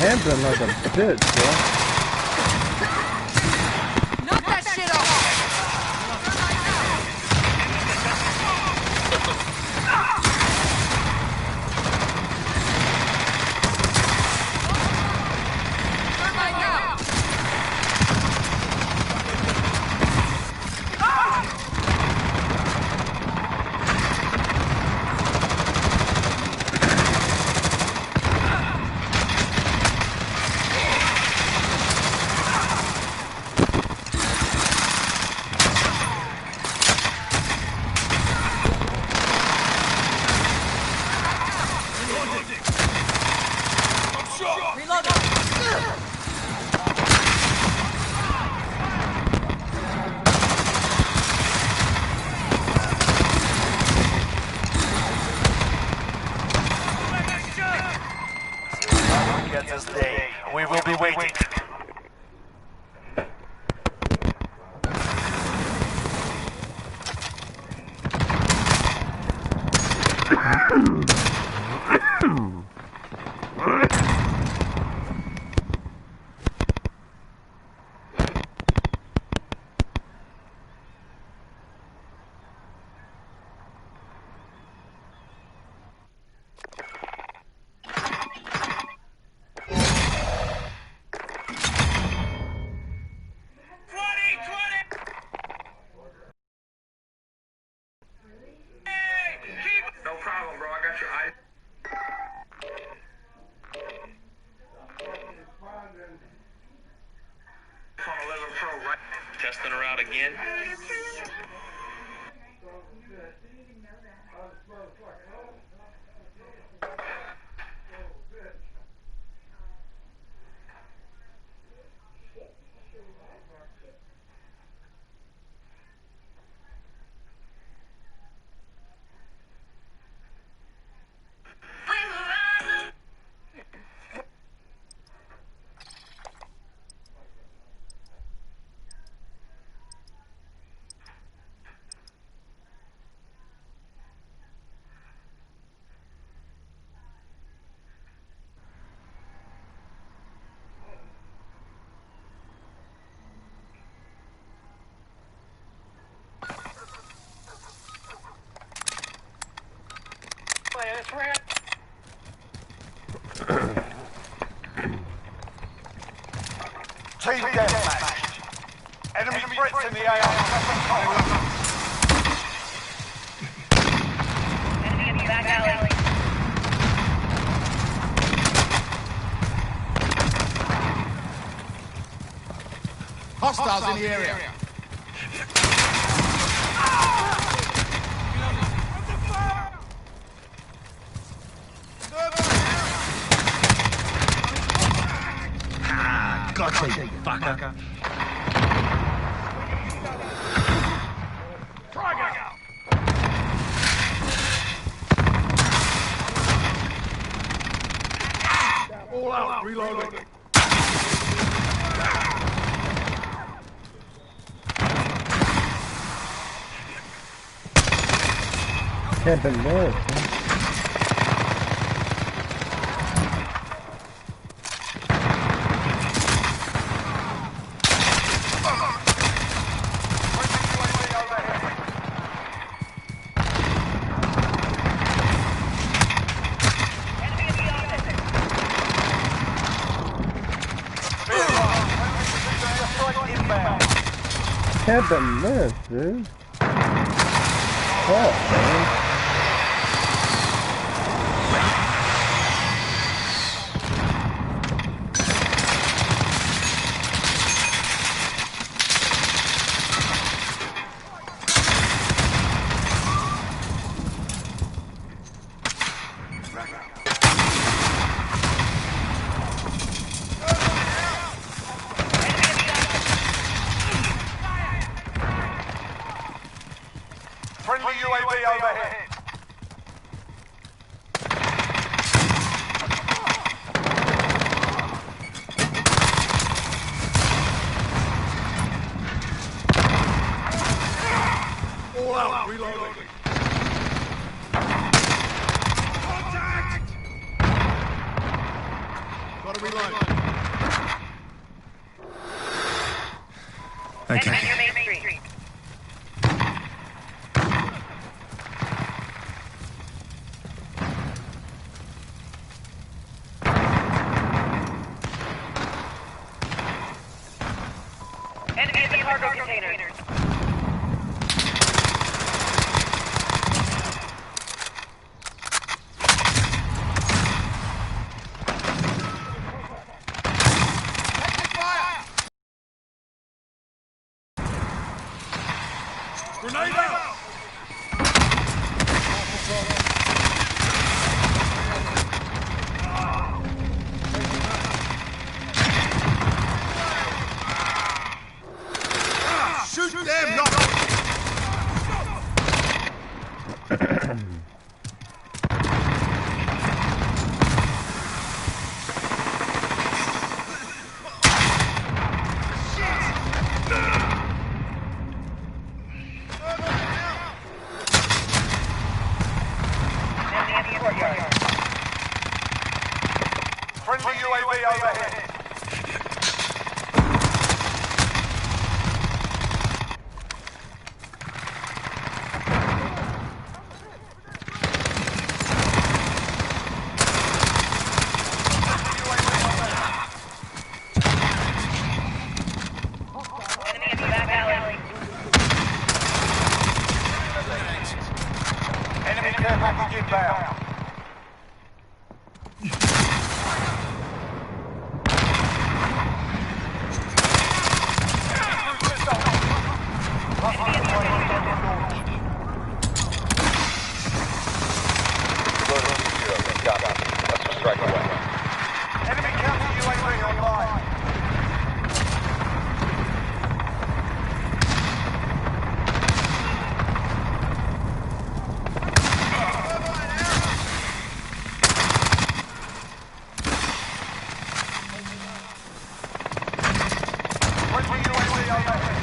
Handgun like a bitch, bro. Knock that shit off! This day, we will be waiting. Testing her out again. Team deathmatch. Enemy threats in the AR. Enemy back alley. Hostiles in the area. Gotcha, you fucker. Reloading. Can't believe this. Can't believe this, dude. Fuck, man. Friendly UAV overhead. All out. Reloading. Contact! Gotta reload. Okay. Enemy in the cargo containers. Grenade out! Shoot them, not... Friendly UAV overhead. Enemy in the back alley. Enemy care package inbound. Enemy counter UAV online. Friendly UAV overhead.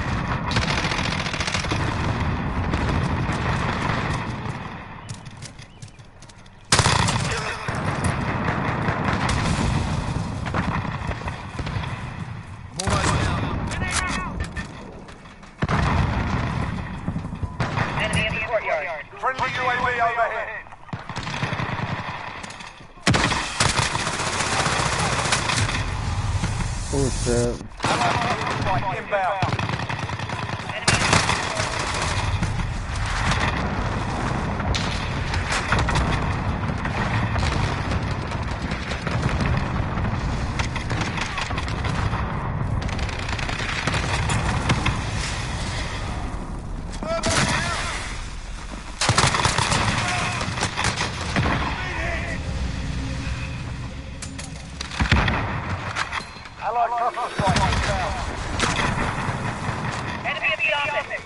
Enemy in the courtyard. Friendly UAV overhead. Oh shit. Strike inbound. Allied cluster strike inbound. Enemy in the office.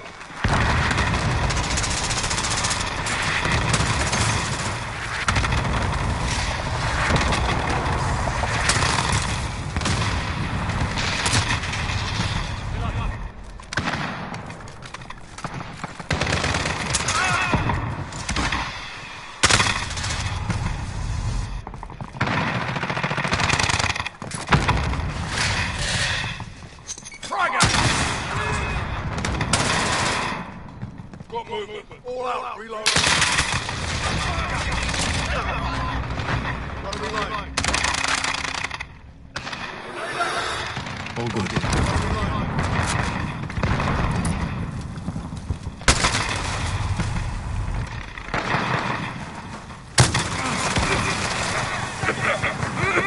got movement. All out. Reload. Gotta reload. All good.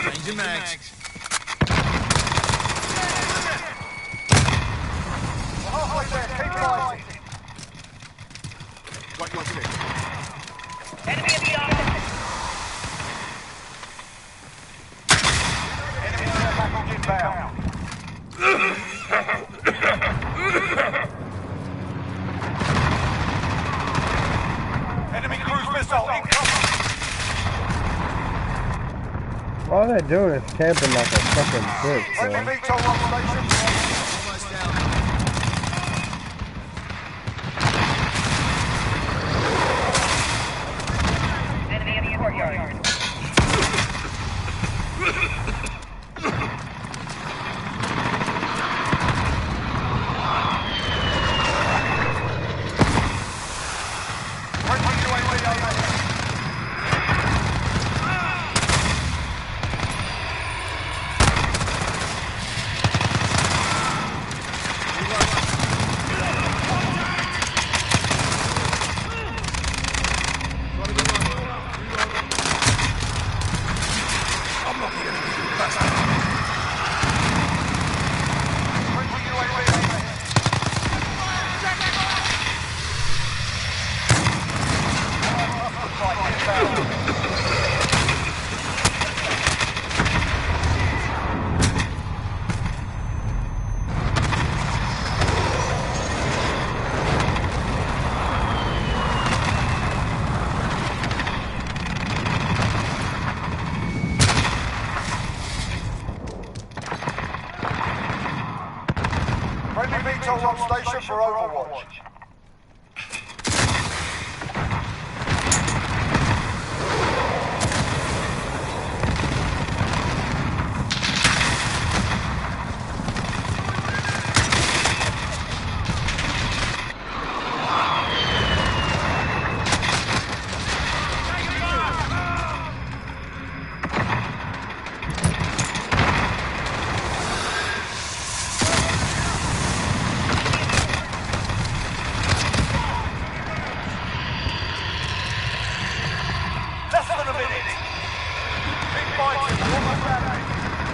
Change your mags. Halfway there, keep fighting. Right, your six. Enemy in the office. Enemy care package inbound. Enemy cruise missile incoming. All they're doing is camping like a fucking bitch, Friendly bro. VTOL on station. Almost down. Enemy in the courtyard. Friendly UAV overhead. Friendly UAV overhead. Right, inbound. Friendly VTOL on station for Overwatch. Less than a minute. Keep fighting. Almost out of it.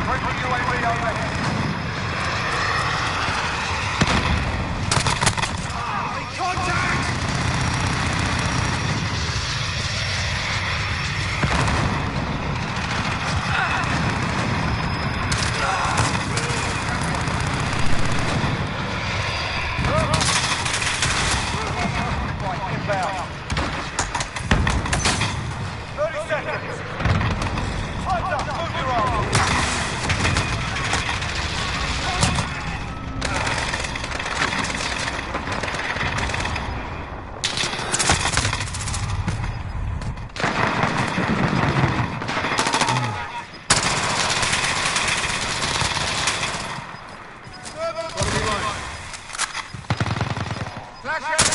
Friendly UAV overhead. Contact! Right, inbound. 30 seconds. Time's up. Move your arms. Gotta reload.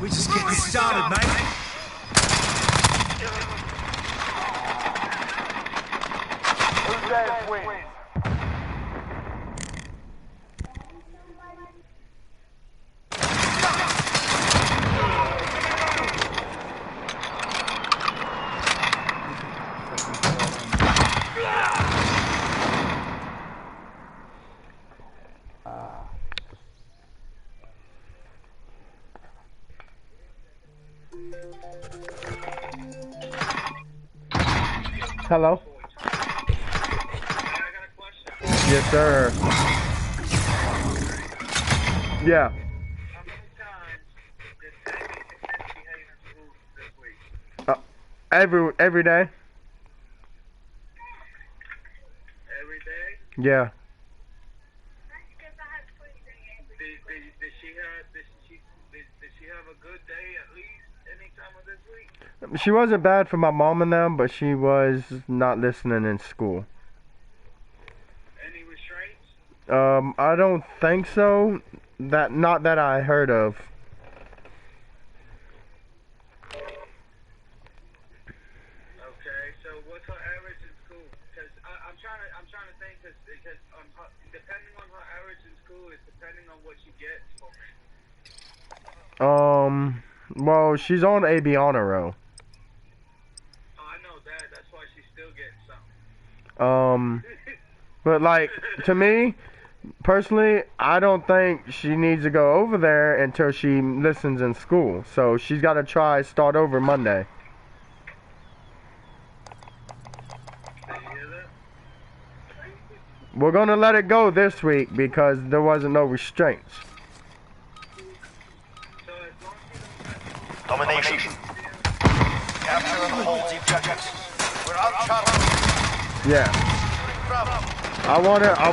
We're just getting started, mate. Who dares win? Hello? Yes, sir. Yeah. Every day. Every day? Yeah. Did she have a good day at least any time of this week? She wasn't bad for my mom and them, but she was not listening in school. Any restraints? I don't think so. not that I heard of. Okay, so what's her average in school? Because I'm trying to think because depending on her average in school is depending on what she gets for me. Well, she's on AB honor roll. Oh, I know that. That's why she's still getting something. But like, to me, personally, I don't think she needs to go over there until she listens in school. So she's got to start over Monday. Did you hear that? We're going to let it go this week because there wasn't no restraints. So as long as you don't Domination. Capture and hold the objectives. We're out, Charlie. Yeah. Bravo. I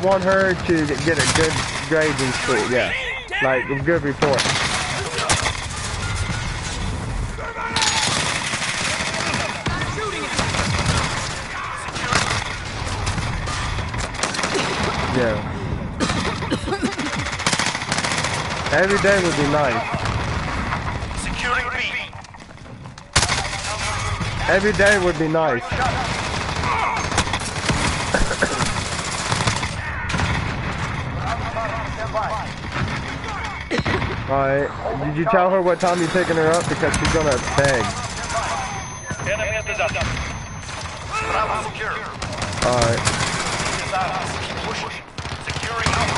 want her to get a good grade in school. Yeah. Like a good report. Yeah. Every day would be nice. Securing B. Every day would be nice. Alright, did you tell her what time you're picking her up? Because she's gonna beg. Enemy at the dump. Bravo secure. Alright. Keep pushing. Securing out.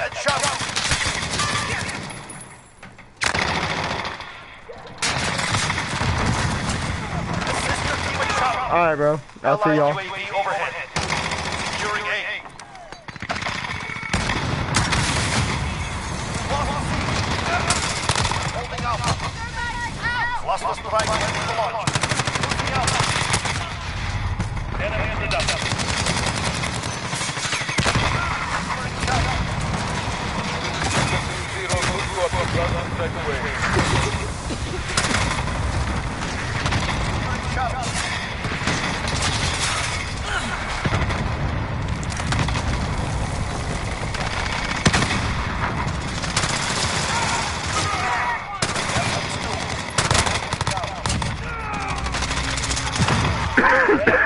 And shot. Alright, bro. I'll see y'all. UAV overhead. Securing A. Holding out. Cluster strike against the launch. Moving out. Enemy in the dump.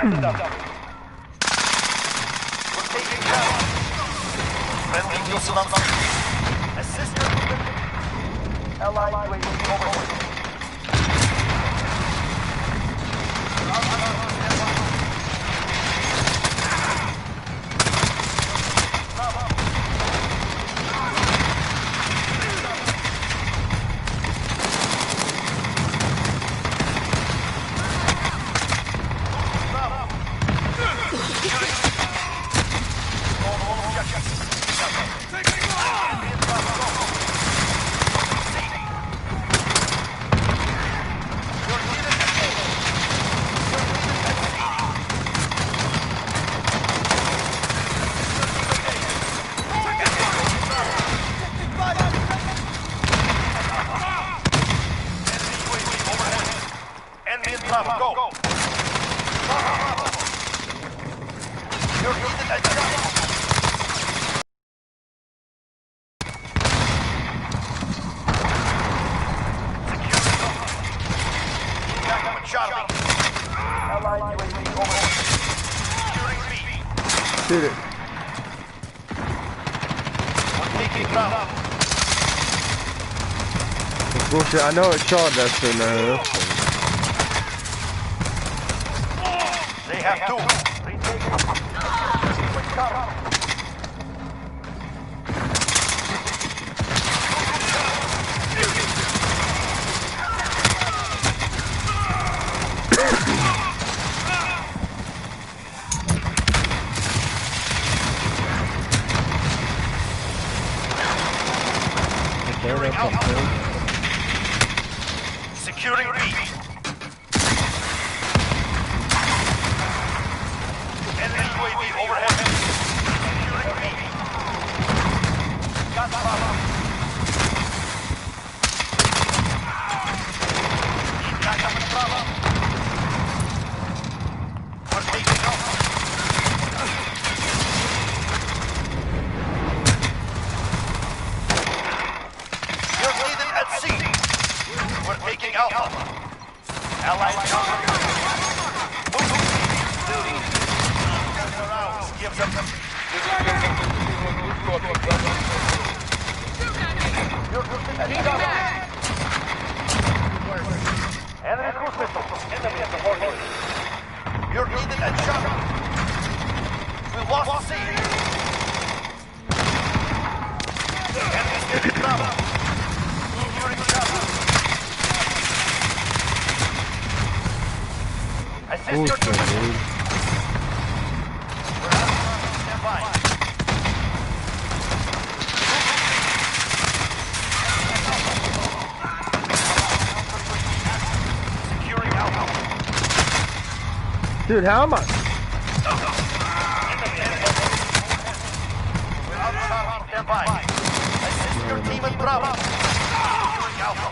We're taking cover. Friendly missile on assist. Allied UAV overhead. Go! You're needed at Charlie. Allied UAV overhead. Securing B. Shoot it. We're taking ground. It's bullshit. I know it's short that's in there. They have two. Securing B. Enemy UAV overhead. Securing B. Got the problem. Got the problem. We're taking off. Enemy cruise missile. Enemy at the horse. You're needed at shop. We lost C. Enemy taking Bravo. Securing Bravo. Assist your troops. We're out of stand by. Securing Alpha. Dude, how am I? We're out of shot. Stand by. Assist your team in Bravo. Securing Alpha.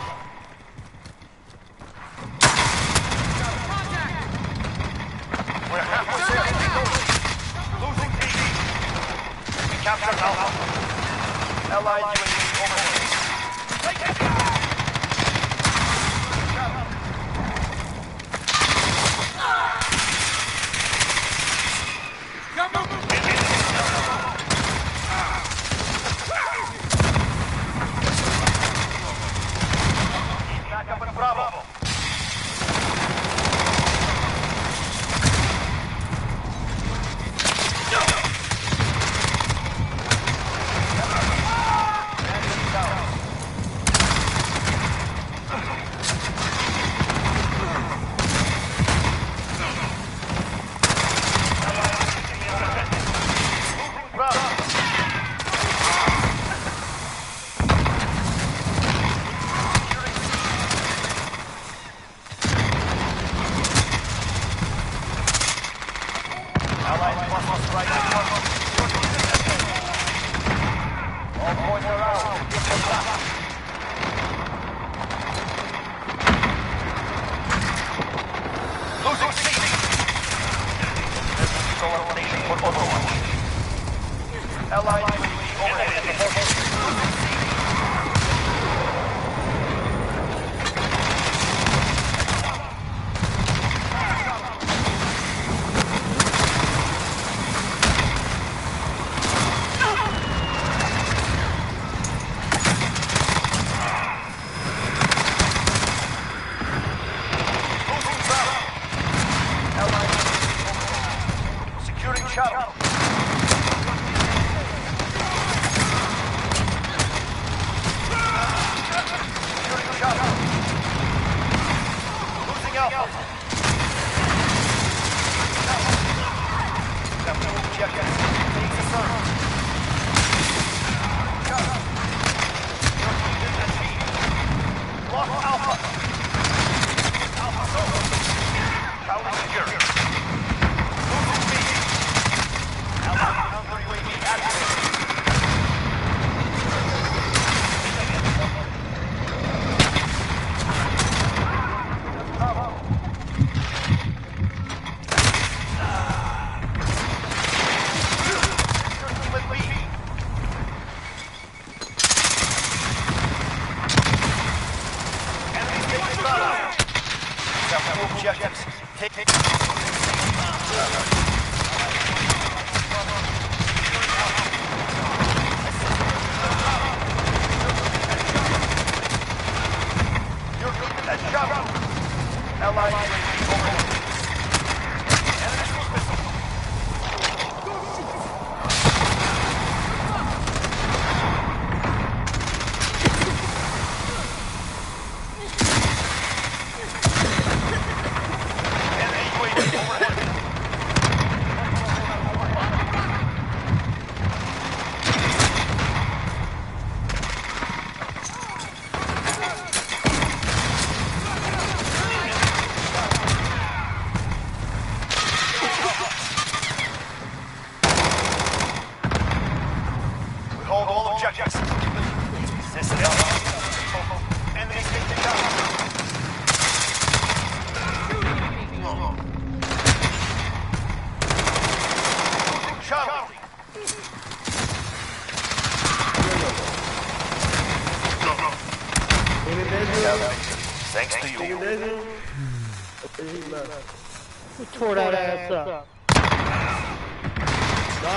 We're halfway there. Losing D. We captured Alpha. Allied UAV overhead. Take it! Back up in Bravo. Securing shuttle. Securing shuttle. Losing Alpha. Objective. Needs to serve. Shuttle. Lost Alpha. Alpha solo. Shuttle secure. Losing B. Alpha counter UAV activated. Objectives. Take. You're needed at shop. Allied UAV overhead. Enemy cruise missile. Enemy UAV overhead. We hold all objectives. This is Alpha. Enemy taking down. Charlie. Thanks to you. Who tore that ass up? I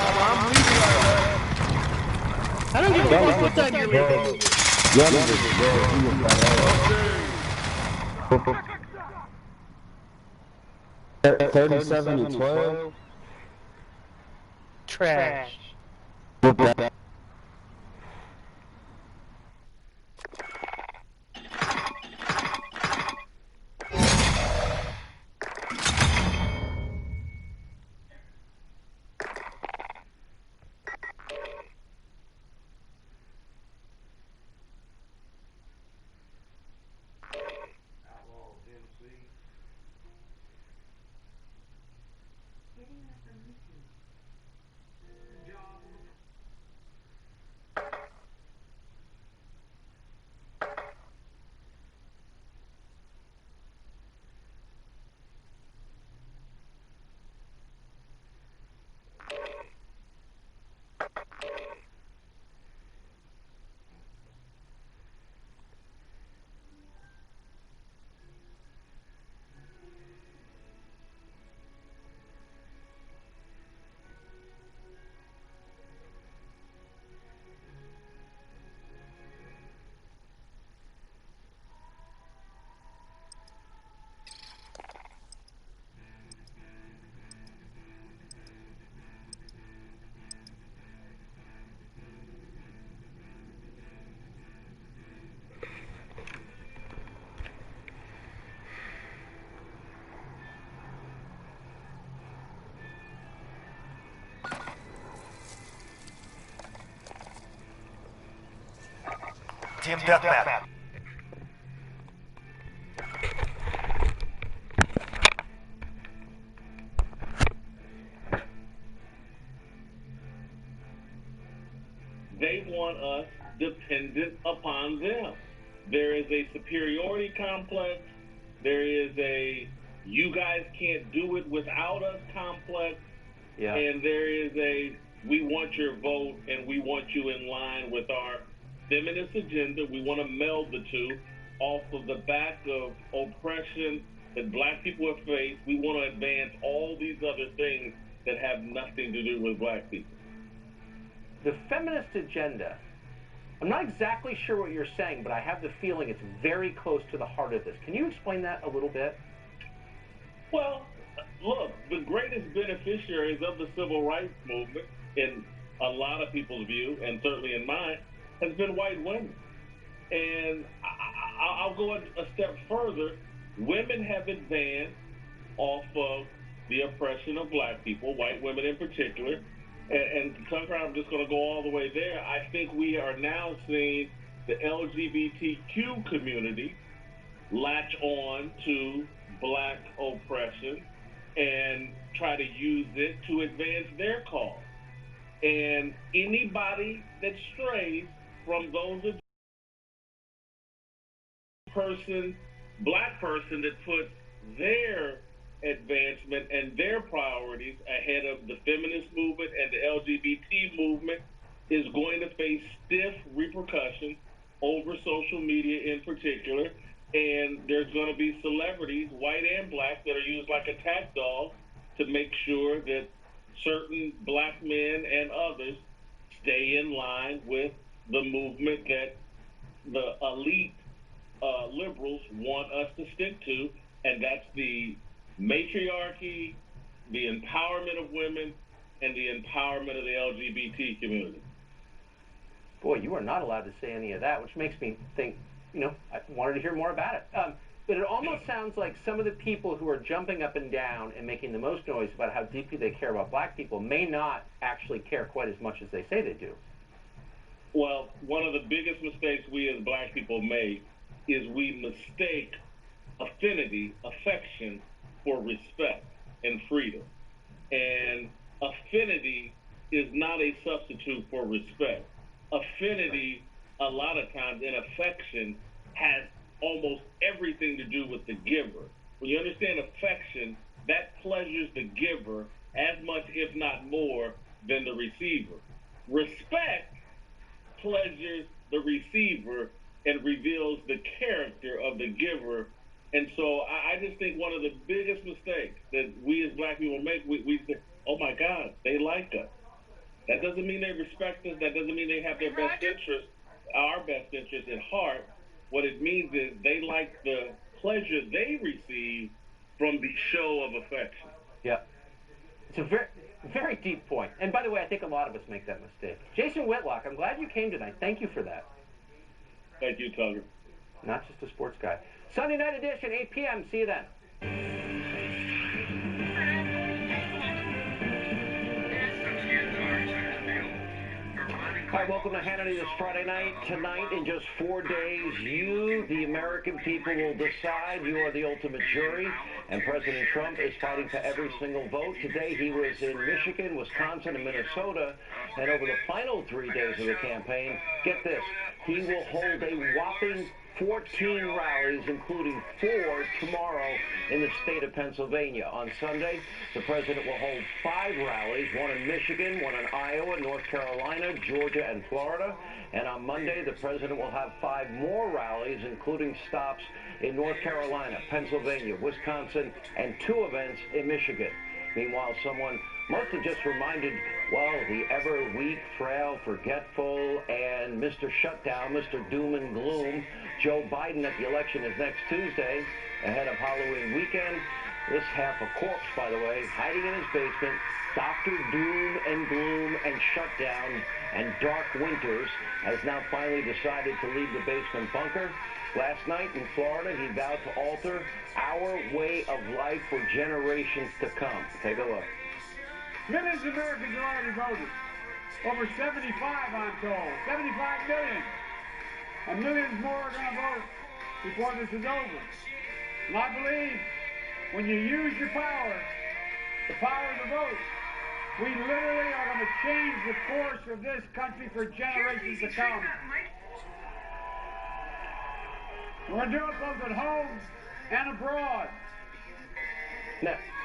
don't give a fuck what time you're leaving. Okay. 37 and 12. Trash. Team Deathmatch. They want us dependent upon them. There is a superiority complex. There is a you guys can't do it without us complex. Yeah. And there is a we want your vote and we want you in line with our feminist agenda. We want to meld the two off of the back of oppression that black people have faced. We want to advance all these other things that have nothing to do with black people. The feminist agenda, I'm not exactly sure what you're saying, but I have the feeling it's very close to the heart of this. Can you explain that a little bit? Well, look, the greatest beneficiaries of the civil rights movement, in a lot of people's view, and certainly in mine, has been white women. And I'll go a step further. Women have advanced off of the oppression of black people, white women in particular. And Tucker, I'm just going to go all the way there. I think we are now seeing the LGBTQ community latch on to black oppression and try to use it to advance their cause. And anybody that strays from those black person that puts their advancement and their priorities ahead of the feminist movement and the LGBT movement is going to face stiff repercussions over social media in particular. And there's going to be celebrities, white and black, that are used like attack dogs to make sure that certain black men and others stay in line with the movement that the elite liberals want us to stick to, and that's the matriarchy, the empowerment of women, and the empowerment of the LGBT community. Boy, you are not allowed to say any of that, which makes me think, I wanted to hear more about it. But it almost sounds like some of the people who are jumping up and down and making the most noise about how deeply they care about black people may not actually care quite as much as they say they do. Well, one of the biggest mistakes we as black people make is we mistake affinity, affection, for respect and freedom. And affinity is not a substitute for respect. Affinity, a lot of times, and affection has almost everything to do with the giver. When you understand affection, that pleasures the giver as much, if not more, than the receiver. Respect pleasures the receiver and reveals the character of the giver. And so I just think one of the biggest mistakes that we as black people make, we say, oh my God, they like us. That doesn't mean they respect us. That doesn't mean they have their best interest, our best interest at heart. What it means is they like the pleasure they receive from the show of affection. Yeah. It's a very, very deep point. And by the way, I think a lot of us make that mistake. Jason Whitlock, I'm glad you came tonight. Thank you for that. Thank you, Tugger. Not just a sports guy. Sunday night edition, 8 p.m. See you then. Hi, welcome to Hannity this Friday night. Tonight, in just 4 days, you, the American people, will decide. You are the ultimate jury, and President Trump is fighting for every single vote. Today, he was in Michigan, Wisconsin, and Minnesota, and over the final 3 days of the campaign, get this, he will hold a whopping 14 rallies, including 4 tomorrow in the state of Pennsylvania. On Sunday, the president will hold 5 rallies, 1 in Michigan, 1 in Iowa, North Carolina, Georgia, and Florida. And on Monday, the president will have 5 more rallies, including stops in North Carolina, Pennsylvania, Wisconsin, and 2 events in Michigan. Meanwhile, someone must have just reminded, well, the ever weak, frail, forgetful, and Mr. Shutdown, Mr. Doom and Gloom, Joe Biden, that the election is next Tuesday, ahead of Halloween weekend. This half a corpse, by the way, hiding in his basement. Dr. Doom and Gloom and Shutdown and Dark Winters has now finally decided to leave the basement bunker. Last night in Florida, he vowed to alter our way of life for generations to come. Take a look. Millions of Americans are already voted. Over 75, I'm told. 75 million. And millions more are going to vote before this is over. And I believe when you use your power, the power of the vote, we literally are going to change the course of this country for generations to come. We're going to do it both at home and abroad.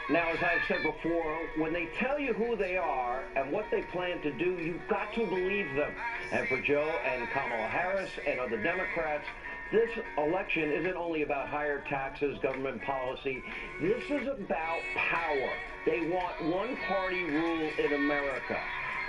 Now, as I've said before, when they tell you who they are and what they plan to do, you've got to believe them. And for Joe and Kamala Harris and other Democrats, this election isn't only about higher taxes, government policy. This is about power. They want one-party rule in America.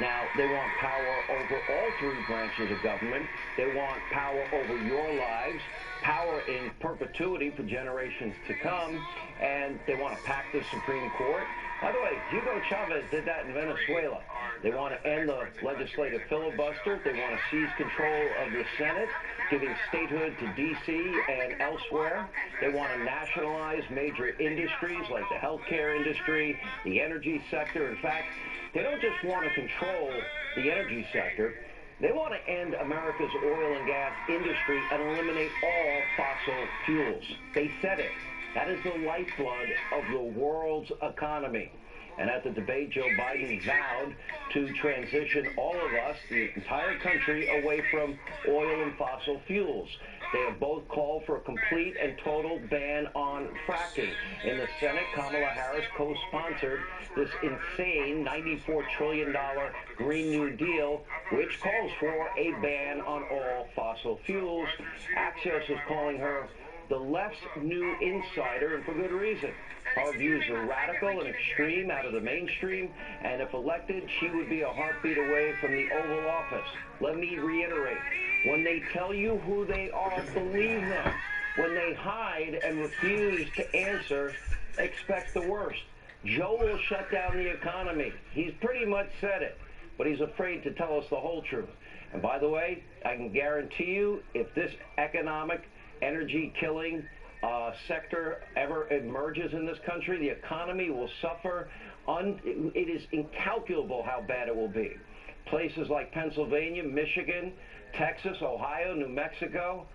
Now, they want power over all 3 branches of government. They want power over your lives, power in perpetuity for generations to come, and they want to pack the Supreme Court. By the way, Hugo Chavez did that in Venezuela. They want to end the legislative filibuster. They want to seize control of the Senate, giving statehood to D.C. and elsewhere. They want to nationalize major industries like the healthcare industry, the energy sector. In fact, they don't just want to control the energy sector. They want to end America's oil and gas industry and eliminate all fossil fuels. They said it. That is the lifeblood of the world's economy. And at the debate, Joe Biden vowed to transition all of us, the entire country, away from oil and fossil fuels. They have both called for a complete and total ban on fracking. In the Senate, Kamala Harris co-sponsored this insane $94 trillion Green New Deal, which calls for a ban on all fossil fuels. Axios is calling her the left's new insider, and for good reason. Her views are radical and extreme, out of the mainstream, and if elected, she would be a heartbeat away from the Oval Office. Let me reiterate, when they tell you who they are, believe them. When they hide and refuse to answer, expect the worst. Joe will shut down the economy. He's pretty much said it, but he's afraid to tell us the whole truth. And by the way, I can guarantee you, if this economic energy-killing sector ever emerges in this country, the economy will suffer. It is incalculable how bad it will be. Places like Pennsylvania, Michigan, Texas, Ohio, New Mexico,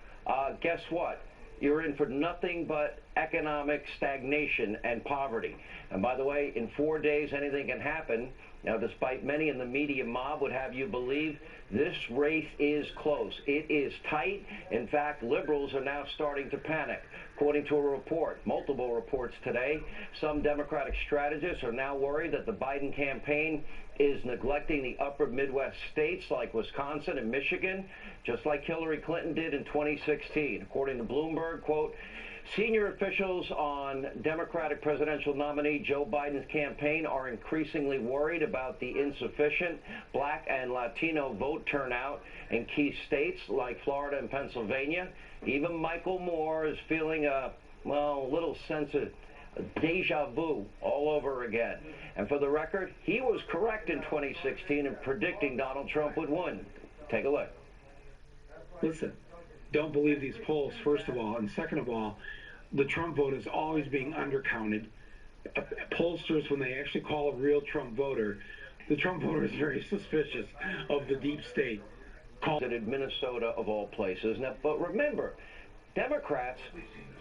guess what? You're in for nothing but economic stagnation and poverty. And by the way, in 4 days, anything can happen. Now, despite many in the media mob would have you believe, this race is close. It is tight. In fact, liberals are now starting to panic. According to a report, multiple reports today, some Democratic strategists are now worried that the Biden campaign is neglecting the upper Midwest states like Wisconsin and Michigan, just like Hillary Clinton did in 2016. According to Bloomberg, quote, Senior officials on Democratic presidential nominee Joe Biden's campaign are increasingly worried about the insufficient Black and Latino vote turnout in key states like Florida and Pennsylvania. Even Michael Moore is feeling a little sense of deja vu all over again. And for the record, he was correct in 2016 in predicting Donald Trump would win. Take a look. Listen, don't believe these polls, first of all. And second of all, the Trump vote is always being undercounted. Pollsters, when they actually call a real Trump voter, the Trump voter is very suspicious of the deep state. In Minnesota, of all places. Now, but remember, Democrats,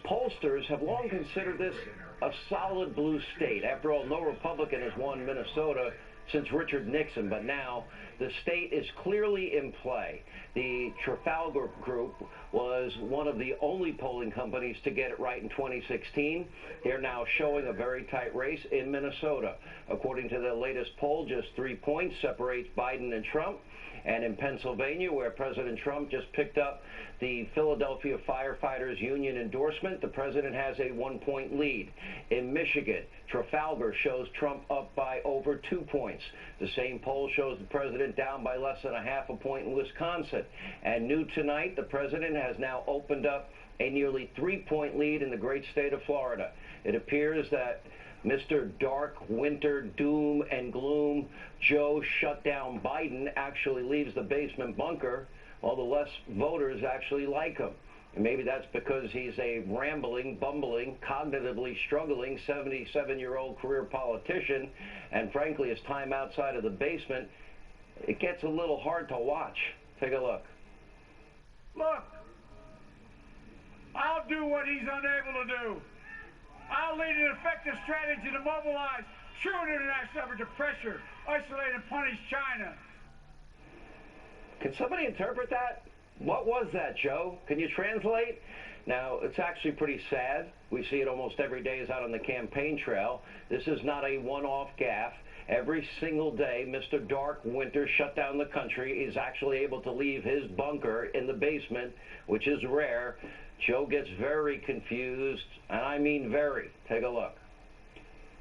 pollsters have long considered this a solid blue state. After all, no Republican has won Minnesota since Richard Nixon, but now the state is clearly in play. The Trafalgar Group was one of the only polling companies to get it right in 2016. They're now showing a very tight race in Minnesota. According to the latest poll, just 3 points separates Biden and Trump. And in Pennsylvania, where President Trump just picked up the Philadelphia Firefighters Union endorsement, the president has a 1-point lead. In Michigan, Trafalgar shows Trump up by over 2 points. The same poll shows the president down by less than a half a point in Wisconsin. And new tonight, the president has now opened up a nearly 3-point lead in the great state of Florida. It appears that Mr. Dark Winter Doom and Gloom Joe Shutdown Biden actually leaves the basement bunker, while the less voters actually like him. And maybe that's because he's a rambling, bumbling, cognitively struggling 77-year-old career politician, and frankly, his time outside of the basement, it gets a little hard to watch. Take a look. Look, I'll do what he's unable to do. I'll lead an effective strategy to mobilize true international effort to pressure, isolate, and punish China. Can somebody interpret that? What was that, Joe? Can you translate? Now, it's actually pretty sad. We see it almost every day is out on the campaign trail. This is not a one-off gaffe. Every single day, Mr. Dark Winter shut down the country. He's actually able to leave his bunker in the basement, which is rare. Joe gets very confused, and I mean very. Take a look.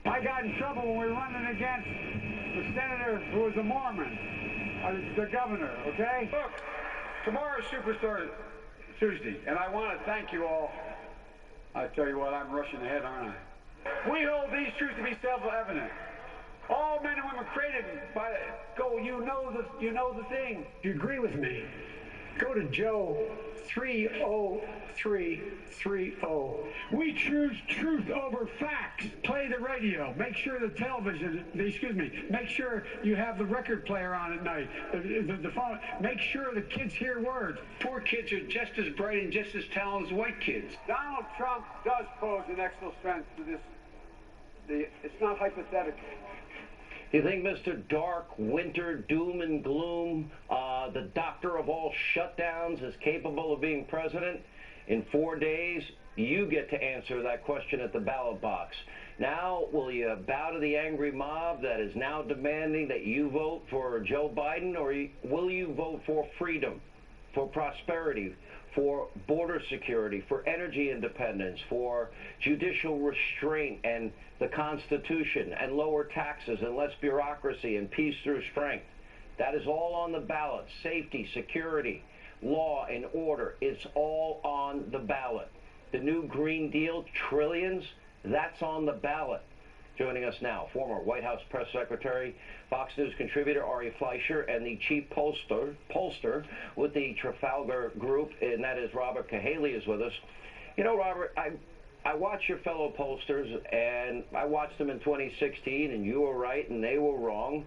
I got in trouble when we were running against the senator who was a Mormon, the governor, okay? Look, tomorrow's Superstar Tuesday, and I want to thank you all. I tell you what, I'm rushing ahead, aren't I? We hold these truths to be self-evident. All men and women created by you know the thing. Do you agree with me? Go to Joe 30330. We choose truth over facts. Play the radio. Make sure the television, make sure you have the record player on at night. The phone. Make sure the kids hear words. Poor kids are just as bright and just as talented as white kids. Donald Trump does pose an extra strength to this. It's not hypothetical. You think Mr. Dark Winter Doom and Gloom, the doctor of all shutdowns, is capable of being president? In 4 days, you get to answer that question at the ballot box. Now, will you bow to the angry mob that is now demanding that you vote for Joe Biden, or will you vote for freedom, for prosperity, for border security, for energy independence, for judicial restraint and the Constitution, and lower taxes and less bureaucracy and peace through strength? That is all on the ballot. Safety, security, law and order, it's all on the ballot. The new Green Deal, trillions, that's on the ballot. Joining us now, former White House press secretary, Fox News contributor Ari Fleischer, and the chief pollster with the Trafalgar Group, and that is Robert Cahaly is with us. You know, Robert, I watch your fellow pollsters, and I watched them in 2016, and you were right and they were wrong.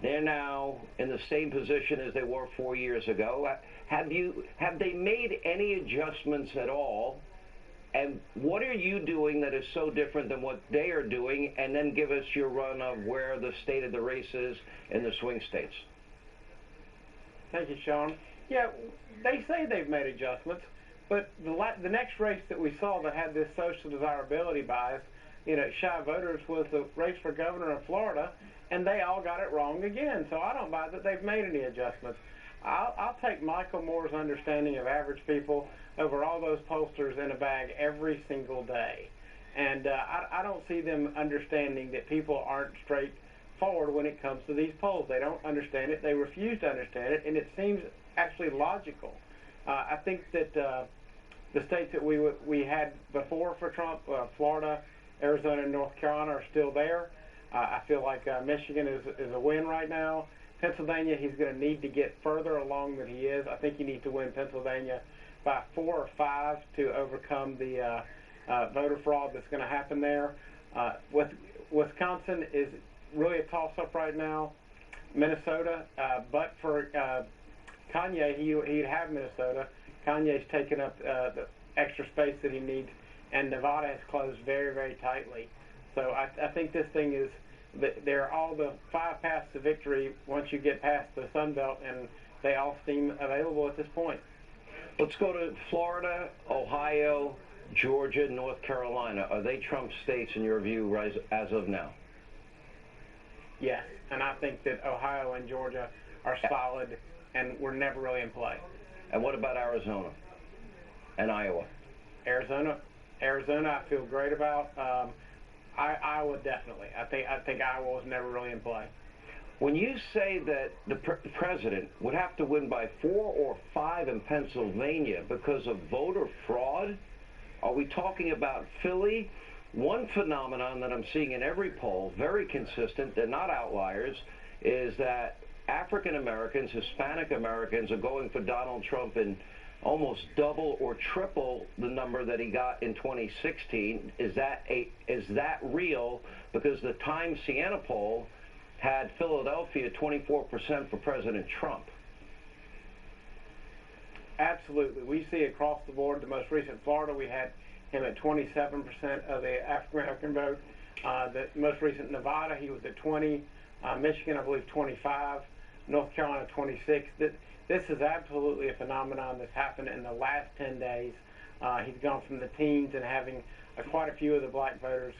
They're now in the same position as they were 4 years ago. Have they made any adjustments at all? And what are you doing that is so different than what they are doing? And then give us your run of where the state of the race is in the swing states. Thank you, Sean. Yeah, they say they've made adjustments, but the next race that we saw that had this social desirability bias, shy voters, was the race for governor of Florida, and they all got it wrong again. So I don't buy that they've made any adjustments. I'll take Michael Moore's understanding of average people over all those pollsters in a bag every single day. And I don't see them understanding that people aren't straightforward when it comes to these polls. They don't understand it. They refuse to understand it, and it seems actually logical. I think that the states that we had before for Trump, Florida, Arizona, and North Carolina, are still there. I feel like Michigan is a win right now. Pennsylvania, he's going to need to get further along than he is. I think you need to win Pennsylvania by 4 or 5 to overcome the voter fraud that's going to happen there. Wisconsin is really a toss-up right now. Minnesota, but for Kanye, he'd have Minnesota. Kanye's taken up the extra space that he needs, and Nevada has closed very, very tightly. So I think this thing is, they're all the 5 paths to victory once you get past the Sun Belt, and they all seem available at this point. Let's go to Florida, Ohio, Georgia, North Carolina. Are they Trump states in your view as of now? Yes, and I think that Ohio and Georgia are solid and were never really in play. And what about Arizona and Iowa? Arizona, I feel great about. Iowa, definitely. I think Iowa was never really in play. When you say that the president would have to win by 4 or 5 in Pennsylvania because of voter fraud, are we talking about Philly? One phenomenon that I'm seeing in every poll, very consistent, they're not outliers, is that African Americans, Hispanic Americans are going for Donald Trump in almost double or triple the number that he got in 2016. Is that real? Because the Times Siena poll had Philadelphia 24% for President Trump. Absolutely. We see across the board. The most recent Florida, we had him at 27% of the African American vote. The most recent Nevada, he was at 20. Michigan, I believe, 25. North Carolina, 26. This is absolutely a phenomenon that's happened in the last 10 days. He's gone from the teens and having quite a few of the black voters,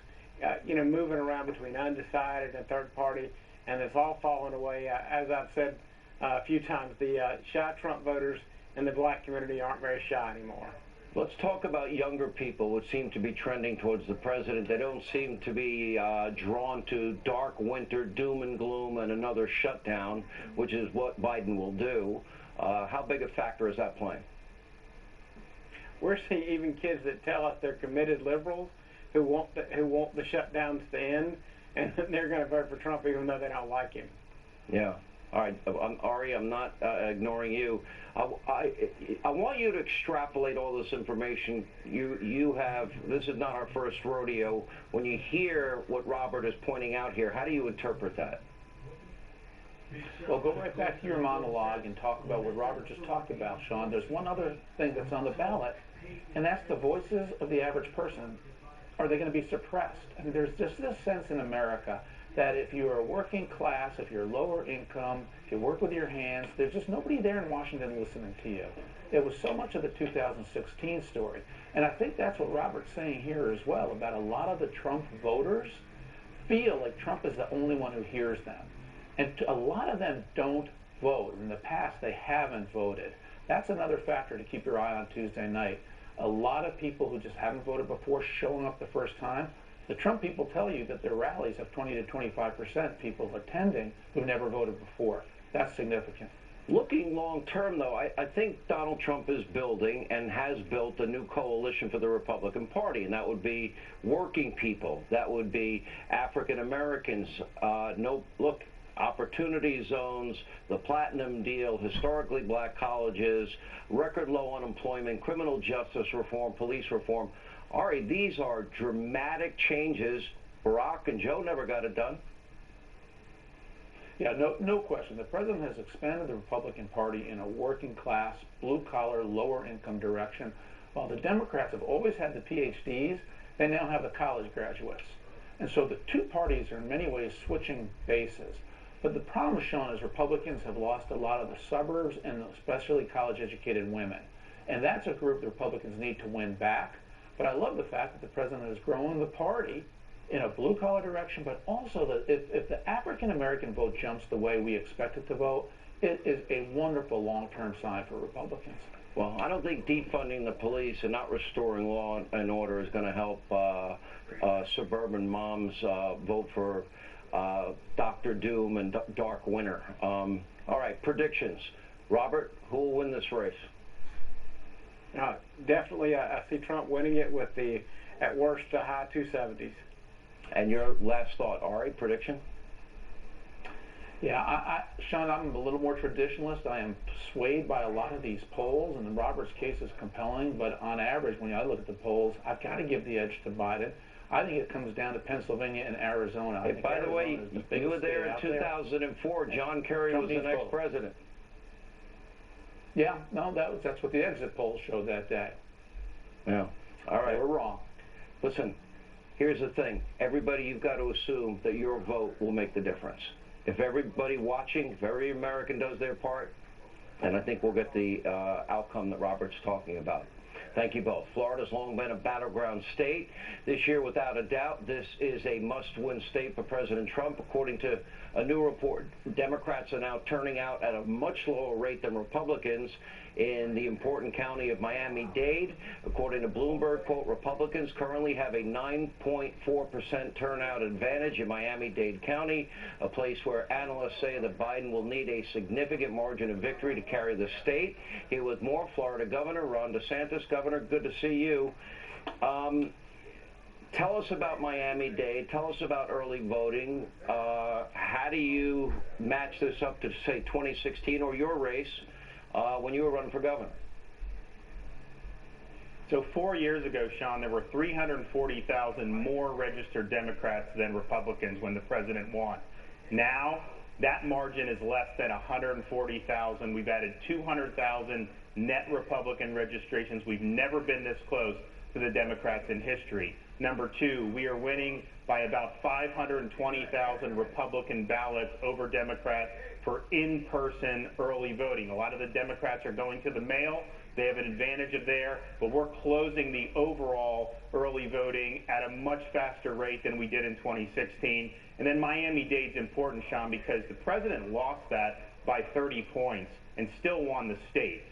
moving around between undecided and third party, and it's all fallen away. As I've said a few times, the shy Trump voters in the black community aren't very shy anymore. Let's talk about younger people who seem to be trending towards the president. They don't seem to be drawn to dark winter, doom and gloom, and another shutdown, which is what Biden will do. How big a factor is that playing? We're seeing even kids that tell us they're committed liberals who want the shutdowns to end, and they're going to vote for Trump even though they don't like him. Yeah. All right, Ari, I'm not ignoring you. I want you to extrapolate all this information. You have, this is not our first rodeo. When you hear what Robert is pointing out here, how do you interpret that? Well, go right back to your monologue and talk about what Robert just talked about, Sean. There's one other thing that's on the ballot, and that's the voices of the average person. Are they going to be suppressed? I mean, there's just this sense in America that if you're a working class, if you're lower income, if you work with your hands, there's just nobody there in Washington listening to you. It was so much of the 2016 story. And I think that's what Robert's saying here as well, about a lot of the Trump voters feel like Trump is the only one who hears them. And a lot of them don't vote. In the past, they haven't voted. That's another factor to keep your eye on Tuesday night. A lot of people who just haven't voted before showing up the first time. The Trump people tell you that their rallies have 20 to 25% people attending who never voted before. That's significant. Looking long term, though, I think Donald Trump is building and has built a new coalition for the Republican Party, and that would be working people. That would be African Americans. Opportunity zones, the platinum deal, historically black colleges, record low unemployment, criminal justice reform, police reform. Ari, these are dramatic changes. Barack and Joe never got it done. Yeah, no question. The president has expanded the Republican Party in a working class, blue-collar, lower-income direction. While the Democrats have always had the PhDs, they now have the college graduates. And so the two parties are in many ways switching bases. But the problem, Sean, is Republicans have lost a lot of the suburbs and especially college-educated women. And that's a group the Republicans need to win back. But I love the fact that the president has grown the party in a blue-collar direction, but also that if the African-American vote jumps the way we expect it to vote, it is a wonderful long-term sign for Republicans. Well, I don't think defunding the police and not restoring law and order is going to help suburban moms vote for Dr. Doom and Dark Winter. All right, predictions. Robert, who will win this race? Definitely, I see Trump winning it with the, at worst, high 270s. And your last thought, Ari, prediction? Yeah, Sean, I'm a little more traditionalist. I am swayed by a lot of these polls, and Robert's case is compelling, but on average, when I look at the polls, I've got to give the edge to Biden. I think it comes down to Pennsylvania and Arizona. Hey, by the way, you were there in 2004. John Kerry was the next president. Yeah, no, that's what the exit polls showed that day. Yeah. All right. They were wrong. Listen, here's the thing. Everybody, you've got to assume that your vote will make the difference. If everybody watching, if every American does their part, then I think we'll get the outcome that Robert's talking about. Thank you both. Florida's long been a battleground state. This year, without a doubt, this is a must-win state for President Trump. According to a new report, Democrats are now turning out at a much lower rate than Republicans in the important county of Miami-Dade. According to Bloomberg, quote, Republicans currently have a 9.4% turnout advantage in Miami-Dade County, a place where analysts say that Biden will need a significant margin of victory to carry the state. Here with more, Florida Governor Ron DeSantis. Governor, good to see you. Tell us about Miami-Dade. Tell us about early voting. How do you match this up to, say, 2016 or your race when you were running for governor? So 4 years ago, Sean, there were 340,000 more registered Democrats than Republicans when the president won. Now, that margin is less than 140,000. We've added 200,000 net Republican registrations. We've never been this close to the Democrats in history. Number two, we are winning by about 520,000 Republican ballots over Democrats for in-person early voting. A lot of the Democrats are going to the mail. They have an advantage of there, but we're closing the overall early voting at a much faster rate than we did in 2016. And then Miami-Dade's important, Sean, because the president lost that by 30 points and still won the state.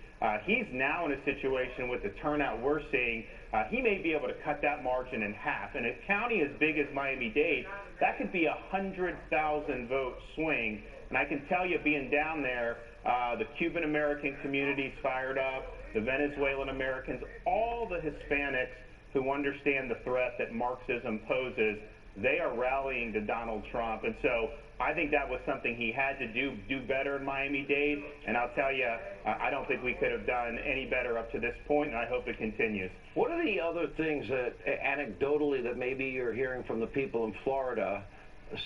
He's now in a situation with the turnout we're seeing. He may be able to cut that margin in half. And a county as big as Miami-Dade, that could be a 100,000 vote swing. And I can tell you, being down there, the Cuban-American community's fired up, the Venezuelan Americans, all the Hispanics who understand the threat that Marxism poses, they are rallying to Donald Trump. And so I think that was something he had to do better in Miami-Dade. And I'll tell you, I don't think we could have done any better up to this point, and I hope it continues. What are the other things that, anecdotally, that maybe you're hearing from the people in Florida,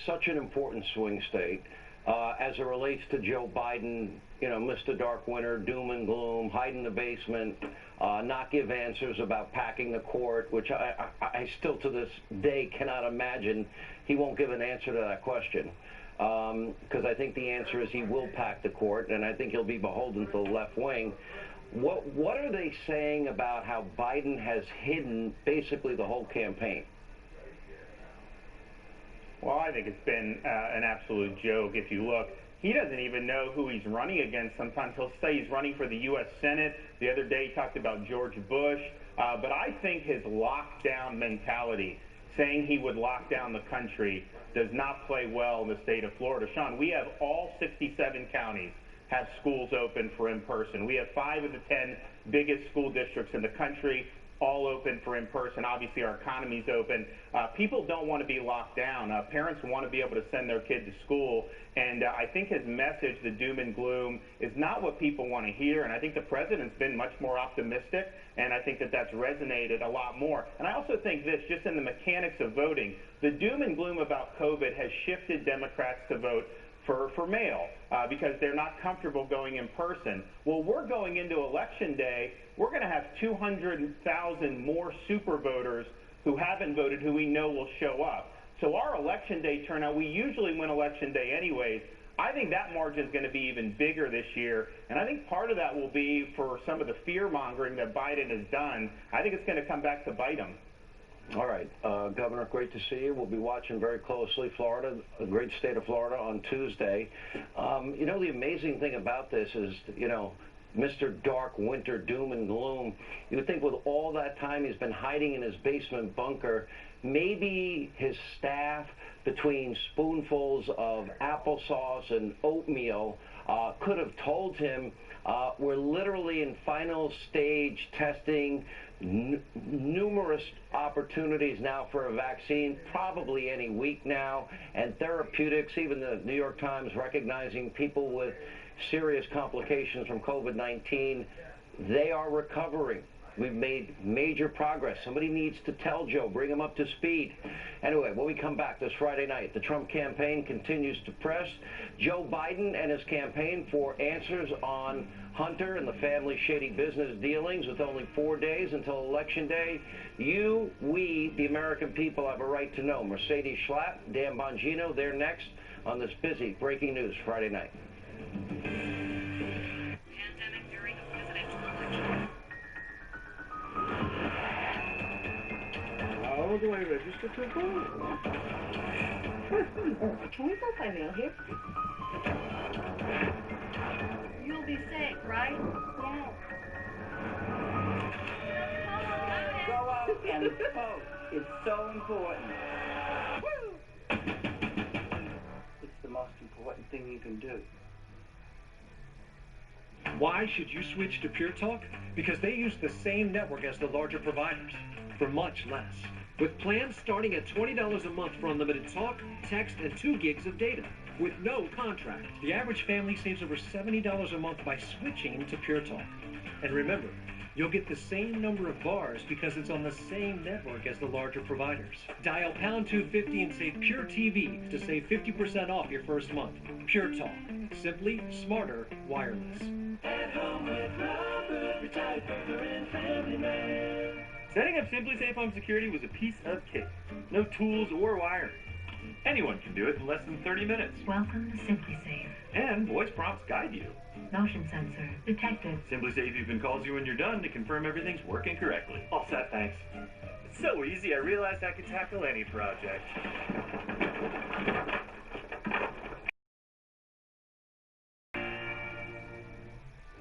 such an important swing state, as it relates to Joe Biden, you know, Mr. Dark Winter, doom and gloom, hide in the basement, not give answers about packing the court, which I still to this day cannot imagine he won't give an answer to that question. Because I think the answer is he will pack the court, and I think he'll be beholden to the left wing. What are they saying about how Biden has hidden basically the whole campaign? Well, I think it's been an absolute joke. If you look, he doesn't even know who he's running against. Sometimes he'll say he's running for the U.S. Senate. The other day he talked about George Bush. But I think his lockdown mentality, saying he would lock down the country, does not play well in the state of Florida. Sean, we have all 67 counties have schools open for in-person. We have 5 of the 10 biggest school districts in the country all open for in-person. Obviously, our economy's open. People don't want to be locked down. Parents want to be able to send their kid to school. And I think his message, the doom and gloom, is not what people want to hear. And I think the president's been much more optimistic, and I think that that's resonated a lot more. And I also think this, just in the mechanics of voting, the doom and gloom about COVID has shifted Democrats to vote for mail because they're not comfortable going in person. Well, we're going into Election Day. We're going to have 200,000 more super voters who haven't voted, who we know will show up. So our Election Day turnout, we usually win Election Day anyways. I think that margin is going to be even bigger this year, and I think part of that will be for some of the fear-mongering that Biden has done. I think it's going to come back to bite him. All right, Governor, great to see you. We'll be watching very closely. Florida, a great state of Florida, on Tuesday. You know, the amazing thing about this is, you know, Mr. Dark Winter Doom and Gloom, you would think with all that time he's been hiding in his basement bunker, maybe his staff, between spoonfuls of applesauce and oatmeal, could have told him we're literally in final stage testing, numerous opportunities now for a vaccine, probably any week now, and therapeutics, even the New York Times recognizing people with serious complications from COVID-19, they are recovering. We've made major progress. Somebody needs to tell Joe, bring him up to speed. Anyway, when we come back this Friday night, the Trump campaign continues to press Joe Biden and his campaign for answers on Hunter and the family shady business dealings. With only 4 days until Election Day, you, we, the American people, have a right to know. Mercedes Schlapp, Dan Bongino, they're next on this busy Breaking News Friday night. How do I register to vote? Can we vote by mail here? You'll be safe, right? Yes. Go out and vote. It's so important. It's the most important thing you can do. Why should you switch to Pure Talk? Because they use the same network as the larger providers for much less. With plans starting at $20 a month for unlimited talk, text, and 2 gigs of data. With no contract, the average family saves over $70 a month by switching to Pure Talk. And remember, you'll get the same number of bars because it's on the same network as the larger providers. Dial pound 250 and say Pure TV to save 50% off your first month. Pure Talk. Simply smarter wireless. At home with Robert, retired burglar and family man. Setting up Simply Safe Home Security was a piece of cake. No tools or wiring. Anyone can do it in less than 30 minutes. Welcome to Simply Safe. And voice prompts guide you. Motion sensor detected. Simply Safe even calls you when you're done to confirm everything's working correctly. All set, thanks. It's so easy, I realized I could tackle any project.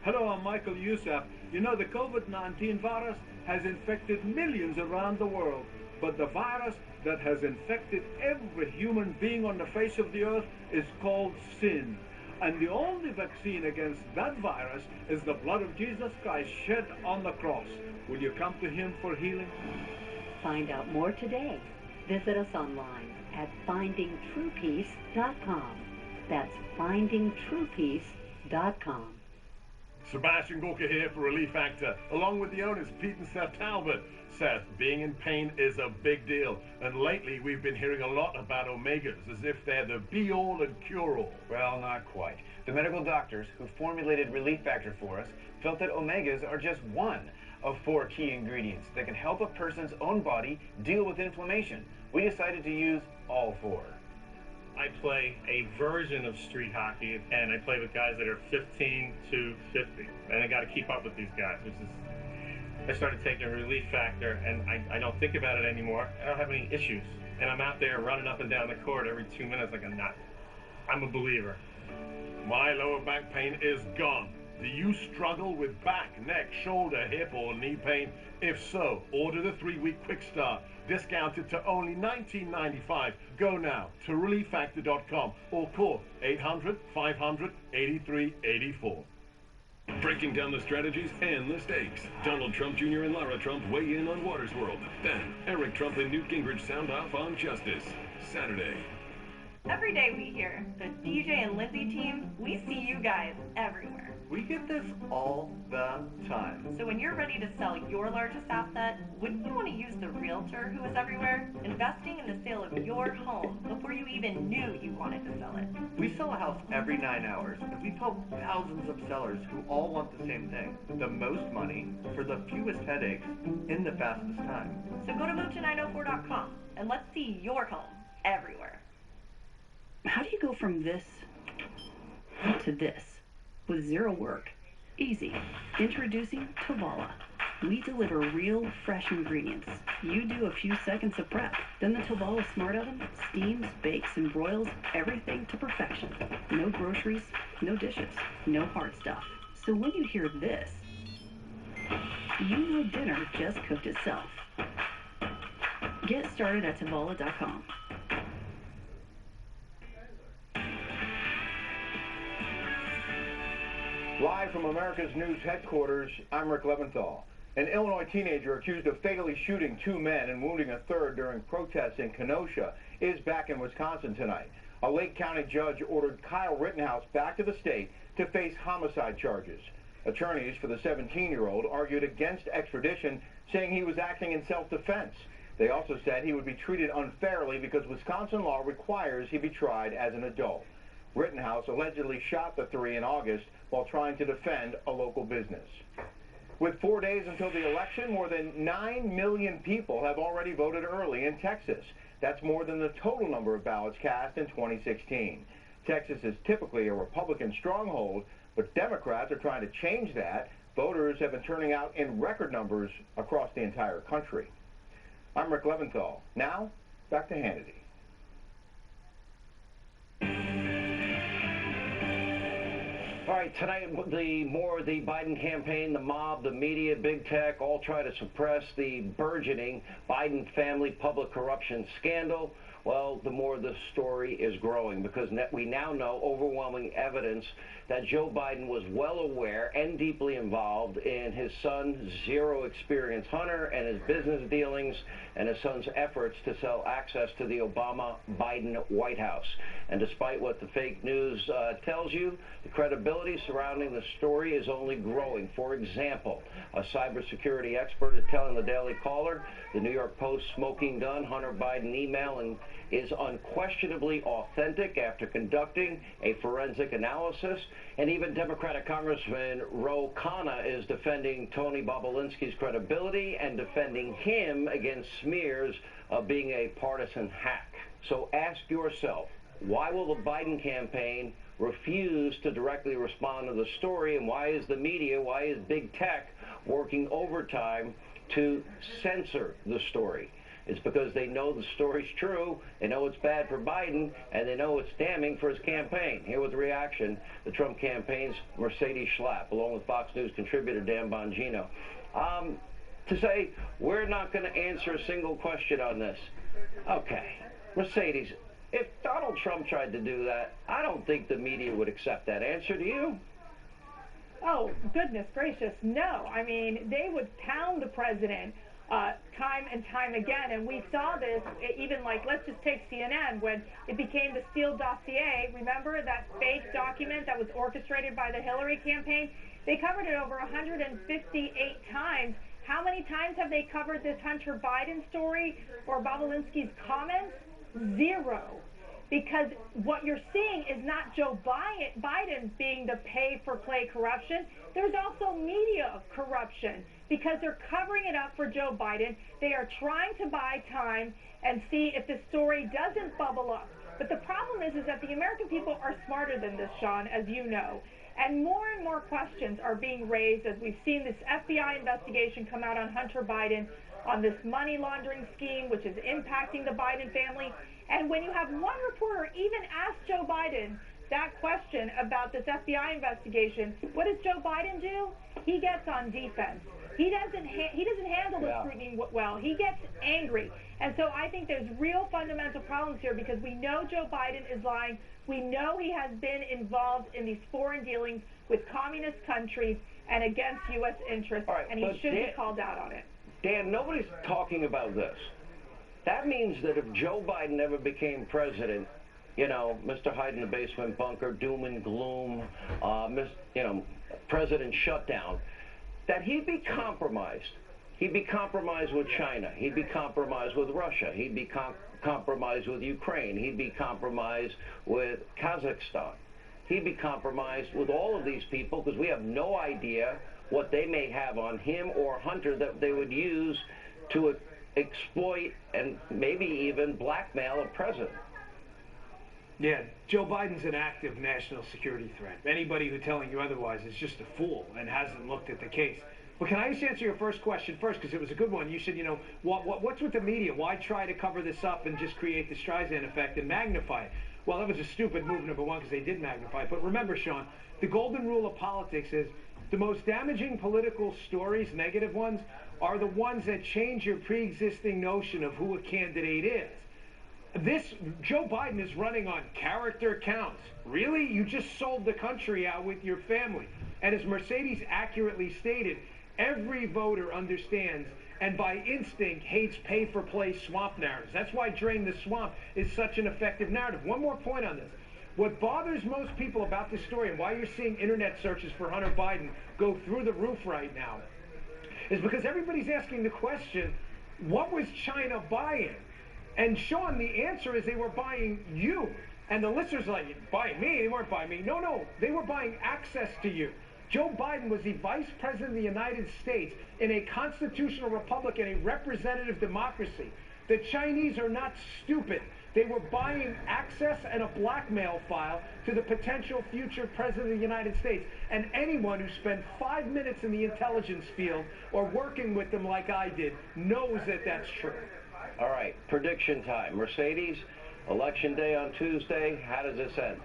Hello, I'm Michael Youssef. You know, the COVID-19 virus has infected millions around the world, but the virus that has infected every human being on the face of the earth is called sin. And the only vaccine against that virus is the blood of Jesus Christ shed on the cross. Will you come to him for healing? Find out more today. Visit us online at findingtruepeace.com. That's findingtruepeace.com. Sebastian Gorka here for Relief Factor, along with the owners Pete and Seth Talbot. Seth, being in pain is a big deal, and lately we've been hearing a lot about omegas, as if they're the be-all and cure-all. Well, not quite. The medical doctors who formulated Relief Factor for us felt that omegas are just one of 4 key ingredients that can help a person's own body deal with inflammation. We decided to use all 4. I play a version of street hockey, and I play with guys that are 15 to 50. And I got to keep up with these guys, which is, I started taking Relief Factor, and I don't think about it anymore. I don't have any issues. And I'm out there running up and down the court every 2 minutes like a nut. I'm a believer. My lower back pain is gone. Do you struggle with back, neck, shoulder, hip, or knee pain? If so, order the 3-week Quick Start, discounted to only $19.95. Go now to ReliefFactor.com or call 800-500-8384. Breaking down the strategies and the stakes. Donald Trump Jr. and Lara Trump weigh in on Waters World. Then, Eric Trump and Newt Gingrich sound off on justice. Saturday. Every day we hear the DJ and Lindsay team, we see you guys everywhere. We get this all the time. So when you're ready to sell your largest asset, wouldn't you want to use the realtor who is everywhere, investing in the sale of your home before you even knew you wanted to sell it? We sell a house every 9 hours, and we've helped thousands of sellers who all want the same thing. The most money for the fewest headaches in the fastest time. So go to Mucha904.com and let's see your home everywhere. How do you go from this to this with zero work? Easy. Introducing Tovala. We deliver real, fresh ingredients. You do a few seconds of prep. Then the Tovala Smart Oven steams, bakes, and broils everything to perfection. No groceries, no dishes, no hard stuff. So when you hear this, you know dinner just cooked itself. Get started at Tovala.com. Live from America's News headquarters, I'm Rick Leventhal. An Illinois teenager accused of fatally shooting 2 men and wounding a third during protests in Kenosha is back in Wisconsin tonight. A Lake County judge ordered Kyle Rittenhouse back to the state to face homicide charges. Attorneys for the 17-year-old argued against extradition, saying he was acting in self-defense. They also said he would be treated unfairly because Wisconsin law requires he be tried as an adult. Rittenhouse allegedly shot the 3 in August while trying to defend a local business. With 4 days until the election, more than 9 million people have already voted early in Texas. That's more than the total number of ballots cast in 2016. Texas is typically a Republican stronghold, but Democrats are trying to change that. Voters have been turning out in record numbers across the entire country. I'm Rick Leventhal. Now, back to Hannity. All right, tonight, the Biden campaign, the mob, the media, big tech, all try to suppress the burgeoning Biden family public corruption scandal. Well, the more the story is growing because we now know overwhelming evidence that Joe Biden was well aware and deeply involved in his son, Zero Experience Hunter, and his business dealings and his son's efforts to sell access to the Obama-Biden White House. And despite what the fake news tells you, the credibility surrounding the story is only growing. For example, a cybersecurity expert is telling the Daily Caller the New York Post smoking gun Hunter Biden email is unquestionably authentic after conducting a forensic analysis. And even Democratic Congressman Ro Khanna is defending Tony Bobulinski's credibility and defending him against smears of being a partisan hack. So ask yourself, why will the Biden campaign refuse to directly respond to the story, and why is the media, why is big tech working overtime to censor the story? It's because they know the story's true, they know it's bad for Biden, and they know it's damning for his campaign. Here was the reaction, the Trump campaign's Mercedes Schlapp, along with Fox News contributor Dan Bongino, to say, we're not going to answer a single question on this. Okay, Mercedes, if Donald Trump tried to do that, I don't think the media would accept that answer, do you? Oh, goodness gracious, no. I mean, they would pound the president time and time again, and we saw this even, like, let's just take CNN when it became the Steele dossier. Remember that fake document that was orchestrated by the Hillary campaign? They covered it over 158 times. How many times have they covered this Hunter Biden story or Bobulinski's comments? 0. Because what you're seeing is not Joe Biden being the pay-for-play corruption. There's also media corruption because they're covering it up for Joe Biden. They are trying to buy time and see if the story doesn't bubble up. But the problem is that the American people are smarter than this, Sean, as you know. And more questions are being raised as we've seen this FBI investigation come out on Hunter Biden, on this money laundering scheme, which is impacting the Biden family. And when you have one reporter even ask Joe Biden that question about this FBI investigation, what does Joe Biden do? He gets on defense. He doesn't handle the scrutiny well. He gets angry. And so I think there's real fundamental problems here because we know Joe Biden is lying. We know he has been involved in these foreign dealings with communist countries and against U.S. interests, and he should be called out on it. Dan, nobody's talking about this. That means that if Joe Biden ever became president, you know, Mr. Hide in the Basement Bunker, doom and gloom, president shutdown, that he'd be compromised. He'd be compromised with China. He'd be compromised with Russia. He'd be compromised with Ukraine. He'd be compromised with Kazakhstan. He'd be compromised with all of these people because we have no idea what they may have on him or Hunter that they would use to exploit and maybe even blackmail a president. Yeah, Joe Biden's an active national security threat. Anybody who's telling you otherwise is just a fool and hasn't looked at the case. Well, can I just answer your first question first, because it was a good one. You said, what's with the media? Why try to cover this up and just create the Streisand effect and magnify it? Well, that was a stupid move, number one, because they did magnify it. But remember, Sean, the golden rule of politics is the most damaging political stories, negative ones, are the ones that change your pre-existing notion of who a candidate is. Joe Biden is running on character counts. Really? You just sold the country out with your family. And as Mercedes accurately stated, every voter understands and by instinct hates pay-for-play swamp narratives. That's why Drain the Swamp is such an effective narrative. One more point on this. What bothers most people about this story and why you're seeing internet searches for Hunter Biden go through the roof right now is because everybody's asking the question, what was China buying? And Sean, the answer is they were buying you. And the listeners are like, buying me? They weren't buying me. No, they were buying access to you. Joe Biden was the vice president of the United States in a constitutional republic and a representative democracy. The Chinese are not stupid. They were buying access and a blackmail file to the potential future president of the United States. And anyone who spent 5 minutes in the intelligence field or working with them like I did knows that that's true. All right, prediction time. Mercedes, Election Day on Tuesday. How does this end?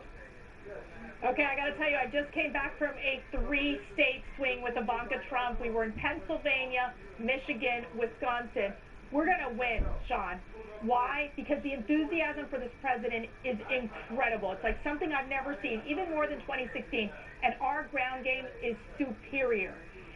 Okay, I got to tell you, I just came back from a 3-state swing with Ivanka Trump. We were in Pennsylvania, Michigan, Wisconsin. We're going to win, Sean. Why? Because the enthusiasm for this president is incredible. It's like something I've never seen, even more than 2016. And our ground game is superior.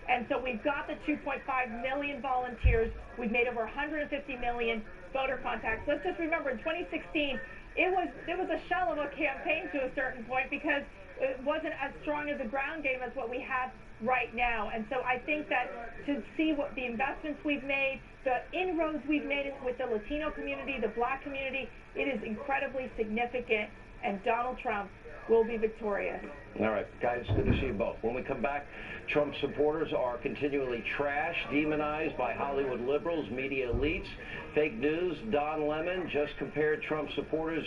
And so we've got the 2.5 million volunteers. We've made over 150 million voter contacts. Let's just remember, in 2016, it was a shell of a campaign to a certain point because it wasn't as strong as a ground game as what we have right now. And so I think that to see what the investments we've made, the inroads we've made with the Latino community, the black community, it is incredibly significant, and Donald Trump will be victorious. All right, guys, good to see you both. When we come back, Trump supporters are continually trashed, demonized by Hollywood liberals, media elites, fake news. Don Lemon just compared Trump supporters.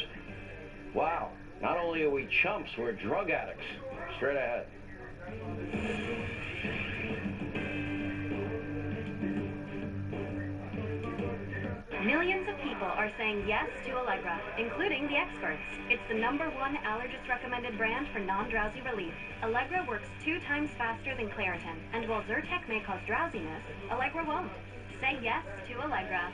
Wow, not only are we chumps, we're drug addicts. Straight ahead. Millions of people are saying yes to Allegra, including the experts. It's the #1 allergist-recommended brand for non-drowsy relief. Allegra works 2 times faster than Claritin, and while Zyrtec may cause drowsiness, Allegra won't. Say yes to Allegra.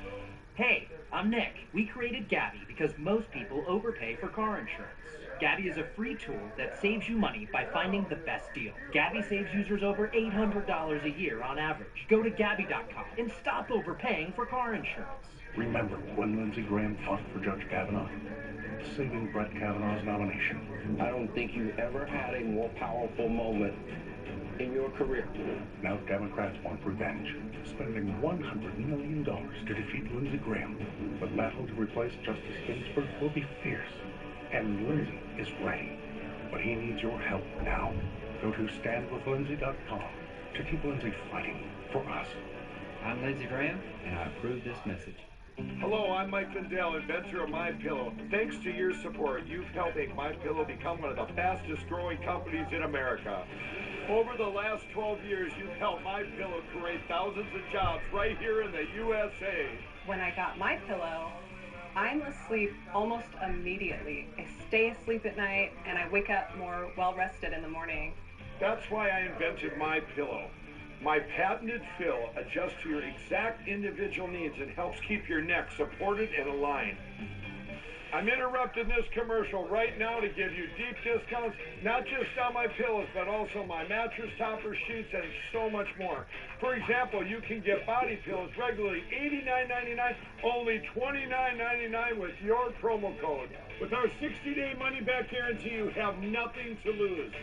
Hey, I'm Nick. We created Gabi because most people overpay for car insurance. Gabi is a free tool that saves you money by finding the best deal. Gabi saves users over $800 a year on average. Go to Gabi.com and stop overpaying for car insurance. Remember when Lindsey Graham fought for Judge Kavanaugh? Saving Brett Kavanaugh's nomination. I don't think you ever had a more powerful moment in your career. Now Democrats want revenge, spending $100 million to defeat Lindsey Graham. The battle to replace Justice Ginsburg will be fierce, and Lindsey is ready. But he needs your help now. Go to standwithlindsey.com to keep Lindsey fighting for us. I'm Lindsey Graham, and I approve this message. Hello, I'm Mike Lindell, inventor of MyPillow. Thanks to your support, you've helped make MyPillow become one of the fastest growing companies in America. Over the last 12 years, you've helped MyPillow create thousands of jobs right here in the USA. When I got MyPillow, I'm asleep almost immediately. I stay asleep at night, and I wake up more well-rested in the morning. That's why I invented MyPillow. My patented fill adjusts to your exact individual needs and helps keep your neck supported and aligned. I'm interrupting this commercial right now to give you deep discounts, not just on my pillows, but also my mattress topper, sheets, and so much more. For example, you can get body pillows regularly $89.99, only $29.99 with your promo code. With our 60-day money-back guarantee, you have nothing to lose.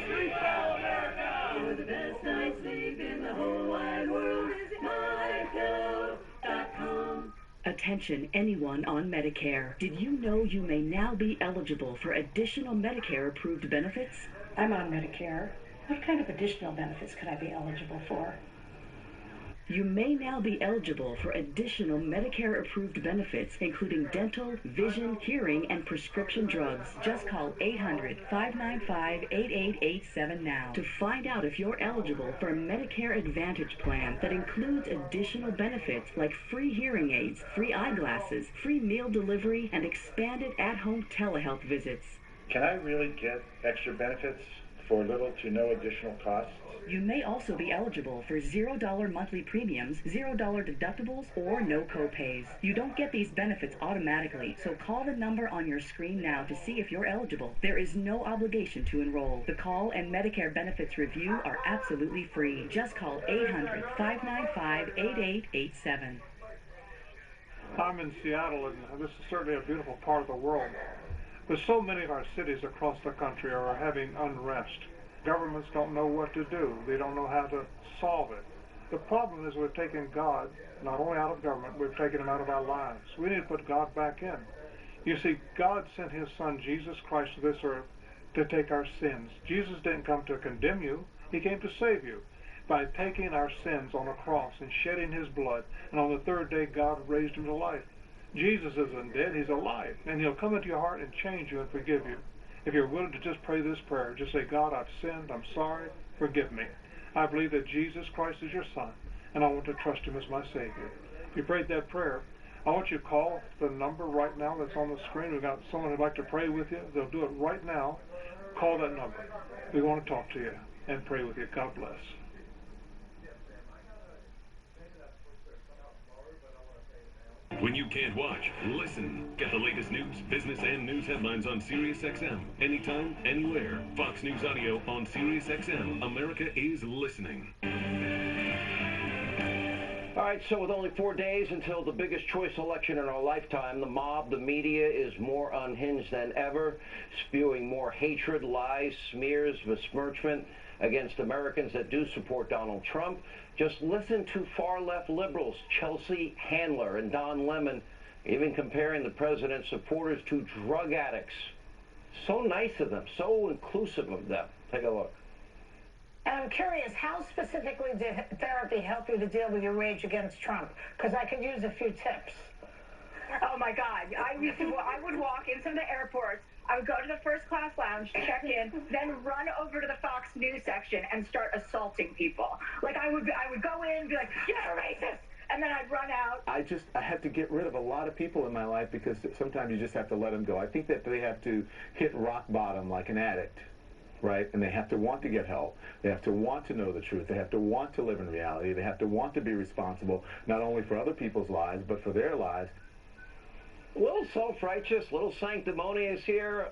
Sleep well, America! For the best night's sleep in the whole wide world, visit mypillow.com. Attention anyone on Medicare. Did you know you may now be eligible for additional Medicare-approved benefits? I'm on Medicare. What kind of additional benefits could I be eligible for? You may now be eligible for additional Medicare-approved benefits, including dental, vision, hearing, and prescription drugs. Just call 800-595-8887 now to find out if you're eligible for a Medicare Advantage plan that includes additional benefits like free hearing aids, free eyeglasses, free meal delivery, and expanded at-home telehealth visits. Can I really get extra benefits for little to no additional costs? You may also be eligible for $0 monthly premiums, $0 deductibles, or no co-pays. You don't get these benefits automatically, so call the number on your screen now to see if you're eligible. There is no obligation to enroll. The call and Medicare benefits review are absolutely free. Just call 800-595-8887. I'm in Seattle, and this is certainly a beautiful part of the world. But so many of our cities across the country are having unrest. Governments don't know what to do. They don't know how to solve it. The problem is we've taken God not only out of government, we've taken him out of our lives. We need to put God back in. You see, God sent his son, Jesus Christ, to this earth to take our sins. Jesus didn't come to condemn you. He came to save you by taking our sins on a cross and shedding his blood. And on the third day, God raised him to life. Jesus isn't dead. He's alive. And he'll come into your heart and change you and forgive you. If you're willing to just pray this prayer, just say, God, I've sinned, I'm sorry, forgive me. I believe that Jesus Christ is your son, and I want to trust him as my Savior. If you prayed that prayer, I want you to call the number right now that's on the screen. We've got someone who'd like to pray with you. They'll do it right now. Call that number. We want to talk to you and pray with you. God bless. When you can't watch, listen. Get the latest news, business, and news headlines on SiriusXM. Anytime, anywhere. Fox News Audio on SiriusXM. America is listening. All right, so with only 4 days until the biggest choice election in our lifetime, the mob, the media, is more unhinged than ever, spewing more hatred, lies, smears, besmirchment against Americans that do support Donald Trump. Just listen to far-left liberals, Chelsea Handler and Don Lemon, even comparing the president's supporters to drug addicts. So nice of them, so inclusive of them. Take a look. And I'm curious, how specifically did therapy help you to deal with your rage against Trump? Because I could use a few tips. Oh my God! I would walk into the airports. I would go to the first class lounge, check in, then run over to the Fox News section and start assaulting people. Like I would go in and be like, "You're racist," and then I'd run out. I had to get rid of a lot of people in my life because sometimes you just have to let them go. I think that they have to hit rock bottom like an addict, right? And they have to want to get help. They have to want to know the truth. They have to want to live in reality. They have to want to be responsible, not only for other people's lives, but for their lives. A little self-righteous, a little sanctimonious here.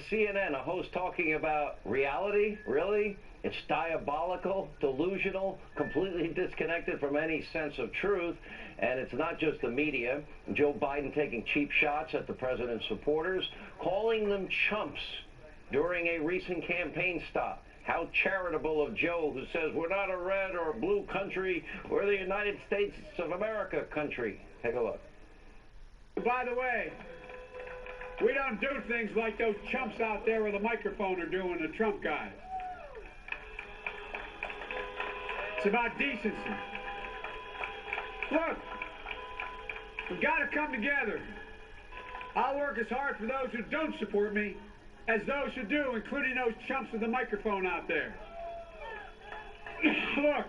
CNN, a host talking about reality, really? It's diabolical, delusional, completely disconnected from any sense of truth. And it's not just the media. Joe Biden taking cheap shots at the president's supporters, calling them chumps during a recent campaign stop. How charitable of Joe, who says, we're not a red or a blue country, we're the United States of America country. Take a look. By the way, we don't do things like those chumps out there with a microphone are doing, the Trump guys. It's about decency. Look, we've got to come together. I'll work as hard for those who don't support me as those who do, including those chumps with the microphone out there. Look,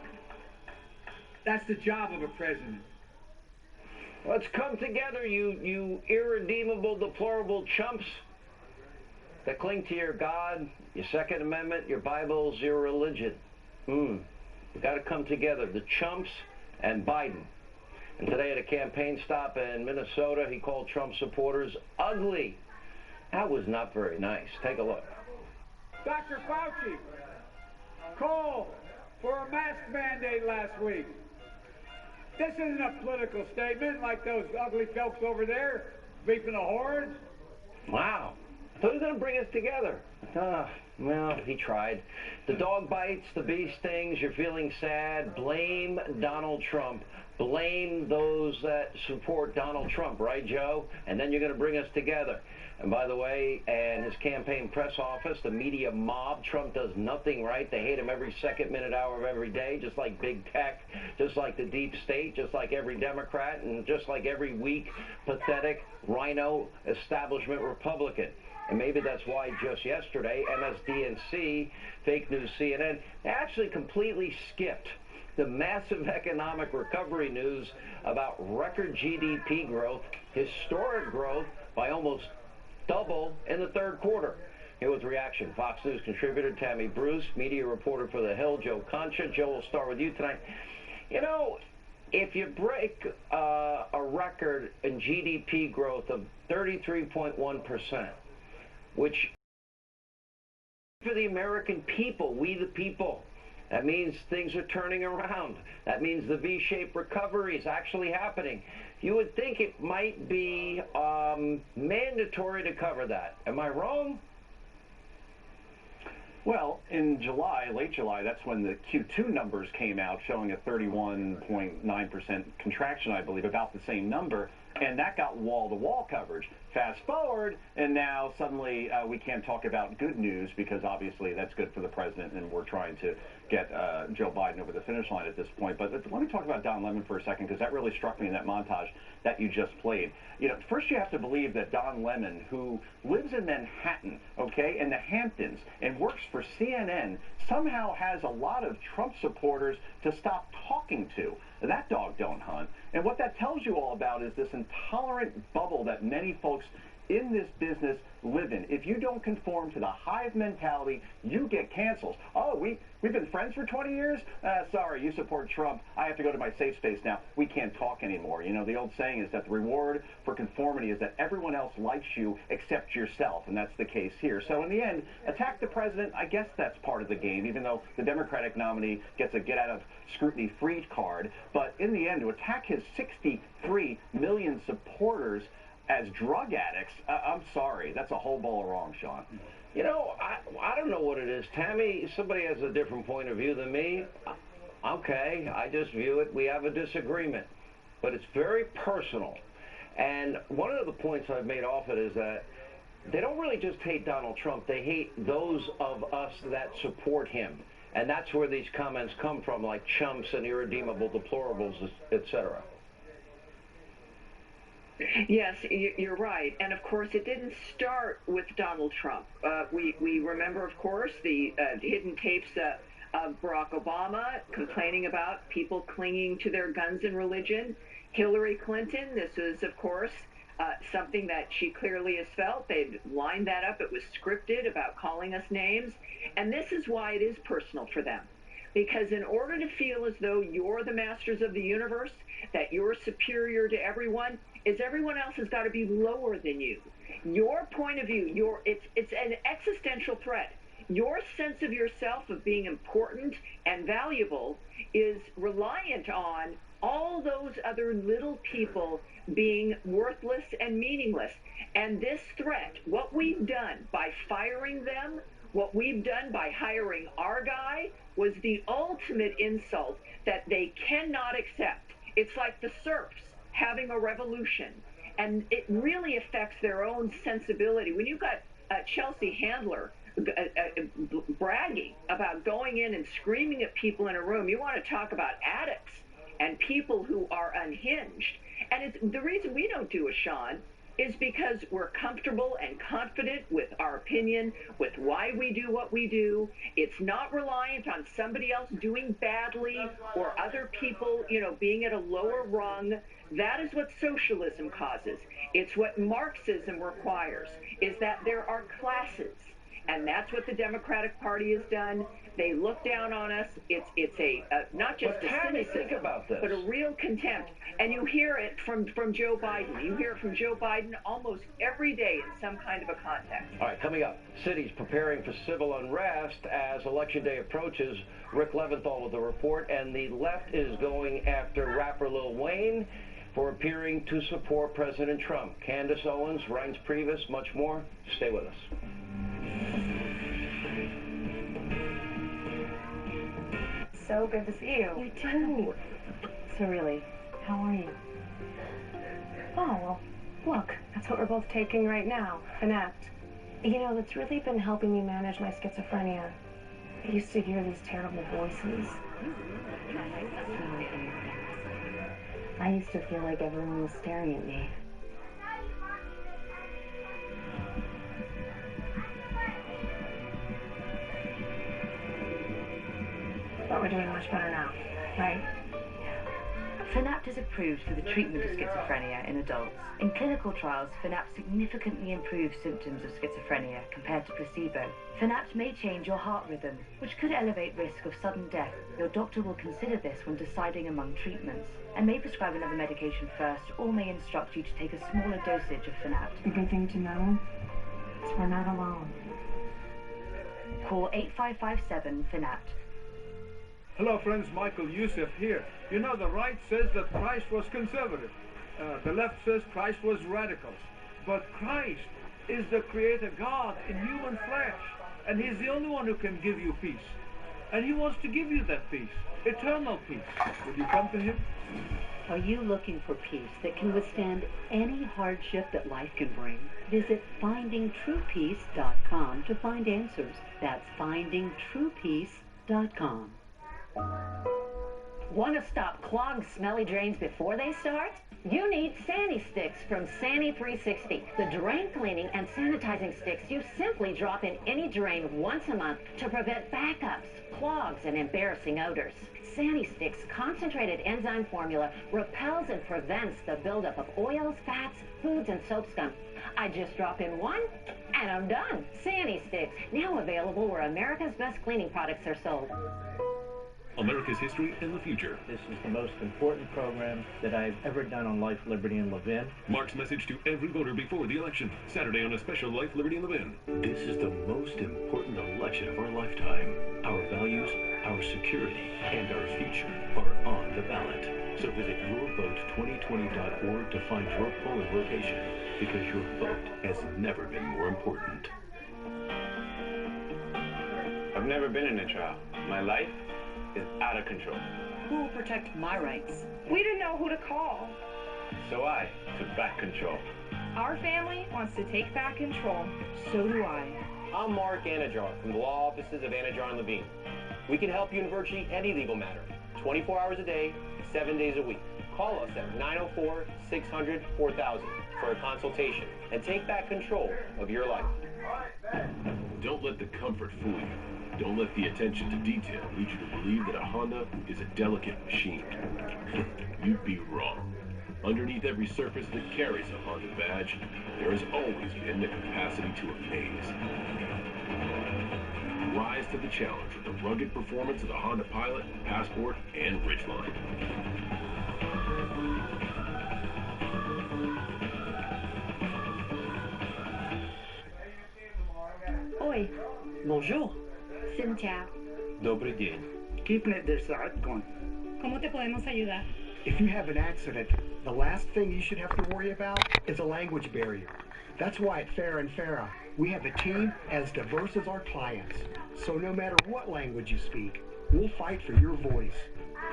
that's the job of a president. Let's come together, you irredeemable, deplorable chumps that cling to your God, your Second Amendment, your Bibles, your religion. We've got to come together, the chumps and Biden. And today at a campaign stop in Minnesota, he called Trump supporters ugly. That was not very nice. Take a look. Dr. Fauci called for a mask mandate last week. This isn't a political statement like those ugly folks over there beeping the horns. Wow. I thought he was going to bring us together. Well, he tried. The dog bites, the bee stings, you're feeling sad. Blame Donald Trump. Blame those that support Donald Trump, right, Joe? And then you're going to bring us together. And by the way, and his campaign press office, the media mob, Trump does nothing right. They hate him every second, minute, hour of every day, just like big tech, just like the deep state, just like every Democrat, and just like every weak, pathetic, rhino establishment Republican. And maybe that's why just yesterday, MSDNC, fake news CNN, actually completely skipped the massive economic recovery news about record GDP growth, historic growth by almost double in the third quarter. Here with reaction, Fox News contributor Tammy Bruce, media reporter for The Hill, Joe Concha. Joe, will start with you tonight. You know, if you break a record in GDP growth of 33.1%, which for the American people, we the people, that means things are turning around. That means the V-shaped recovery is actually happening. You would think it might be mandatory to cover that. Am I wrong? Well, in July, late July, that's when the Q2 numbers came out showing a 31.9% contraction, I believe, about the same number, and that got wall-to-wall coverage. Fast forward, and now suddenly we can't talk about good news because obviously that's good for the president, and we're trying to get Joe Biden over the finish line at this point. But let me talk about Don Lemon for a second, because that really struck me in that montage that you just played. You know, first you have to believe that Don Lemon, who lives in Manhattan, okay, in the Hamptons, and works for CNN, somehow has a lot of Trump supporters to stop talking to. That dog don't hunt. And what that tells you all about is this intolerant bubble that many folks in this business live in. If you don't conform to the hive mentality, you get canceled. Oh, we've been friends for 20 years? Sorry, you support Trump. I have to go to my safe space now. We can't talk anymore. You know, the old saying is that the reward for conformity is that everyone else likes you except yourself, and that's the case here. So in the end, attack the president, I guess that's part of the game, even though the Democratic nominee gets a get-out-of-scrutiny-free card. But in the end, to attack his 63 million supporters as drug addicts, I'm sorry, that's a whole bowl of wrong, Sean. You know, I don't know what it is. Tammy, somebody has a different point of view than me. Okay, I just view it. We have a disagreement, but it's very personal. And one of the points I've made off it is that they don't really just hate Donald Trump. They hate those of us that support him. And that's where these comments come from, like chumps and irredeemable deplorables, etc. Yes, you're right. And, of course, it didn't start with Donald Trump. We remember, of course, the hidden tapes of Barack Obama complaining about people clinging to their guns and religion. Hillary Clinton, this is, of course, something that she clearly has felt. They'd lined that up. It was scripted about calling us names. And this is why it is personal for them. Because in order to feel as though you're the masters of the universe, that you're superior to everyone, is everyone else has got to be lower than you. Your point of view, it's an existential threat. Your sense of yourself, of being important and valuable, is reliant on all those other little people being worthless and meaningless. And this threat, what we've done by firing them, what we've done by hiring our guy, was the ultimate insult that they cannot accept. It's like the serfs having a revolution, and it really affects their own sensibility. When you've got Chelsea Handler bragging about going in and screaming at people in a room, you want to talk about addicts and people who are unhinged. And it's, the reason we don't do it, Sean, is because we're comfortable and confident with our opinion, with why we do what we do. It's not reliant on somebody else doing badly or other people, you know, being at a lower rung. That is what socialism causes. It's what Marxism requires, is that there are classes. And that's what the Democratic Party has done. They look down on us. It's a not just a cynicism, but a real contempt. And you hear it from Joe Biden. You hear it from Joe Biden almost every day in some kind of a context. All right, coming up, cities preparing for civil unrest as Election Day approaches. Rick Leventhal with the report, and the left is going after rapper Lil Wayne for appearing to support President Trump. Candace Owens, Reince Priebus, much more. Stay with us. So good to see you. You too. So really, how are you? Oh, well, Look, that's what we're both taking right now, Fanapt. You know, that's really been helping me manage my schizophrenia. I used to hear these terrible voices. I used to feel like everyone was staring at me. But we're doing much better now, right? Fanapt is approved for the treatment of schizophrenia in adults. In clinical trials, Fanapt significantly improves symptoms of schizophrenia compared to placebo. Fanapt may change your heart rhythm, which could elevate risk of sudden death. Your doctor will consider this when deciding among treatments, and may prescribe another medication first, or may instruct you to take a smaller dosage of Fanapt. A good thing to know is we're not alone. Call 8557-FANAPT. Hello, friends. Michael Youssef here. You know, the right says that Christ was conservative. The left says Christ was radical. But Christ is the Creator God in human flesh. And He's the only one who can give you peace. And He wants to give you that peace, eternal peace. Will you come to Him? Are you looking for peace that can withstand any hardship that life can bring? Visit findingtruepeace.com to find answers. That's findingtruepeace.com. Want to stop clogged, smelly drains before they start? You need Sani Sticks from Sani 360. The drain cleaning and sanitizing sticks you simply drop in any drain once a month to prevent backups, clogs, and embarrassing odors. Sani Sticks' concentrated enzyme formula repels and prevents the buildup of oils, fats, foods, and soap scum. I just drop in one, and I'm done. Sani Sticks, now available where America's best cleaning products are sold. America's history and the future. This is the most important program that I've ever done on Life, Liberty, and Levin. Mark's message to every voter before the election. Saturday on a special Life, Liberty, and Levin. This is the most important election of our lifetime. Our values, our security, and our future are on the ballot. So visit yourvote2020.org to find your polling location, because your vote has never been more important. I've never been in a trial. My life is out of control. Who will protect my rights? We didn't know who to call. So I took back control. Our family wants to take back control. So do I. I'm Mark Anajar from the law offices of Anajar and Levine. We can help you in virtually any legal matter, 24 hours a day, 7 days a week. Call us at 904-600-4000 for a consultation and take back control of your life. Don't let the comfort fool you. Don't let the attention to detail lead you to believe that a Honda is a delicate machine. You'd be wrong. Underneath every surface that carries a Honda badge, there has always been the capacity to amaze. Rise to the challenge with the rugged performance of the Honda Pilot, Passport, and Ridgeline. Oi. Bonjour. Cynthia. Добрый день. ¿Cómo te podemos ayudar? If you have an accident, the last thing you should have to worry about is a language barrier. That's why at Farah and Farah, we have a team as diverse as our clients. So no matter what language you speak, we'll fight for your voice.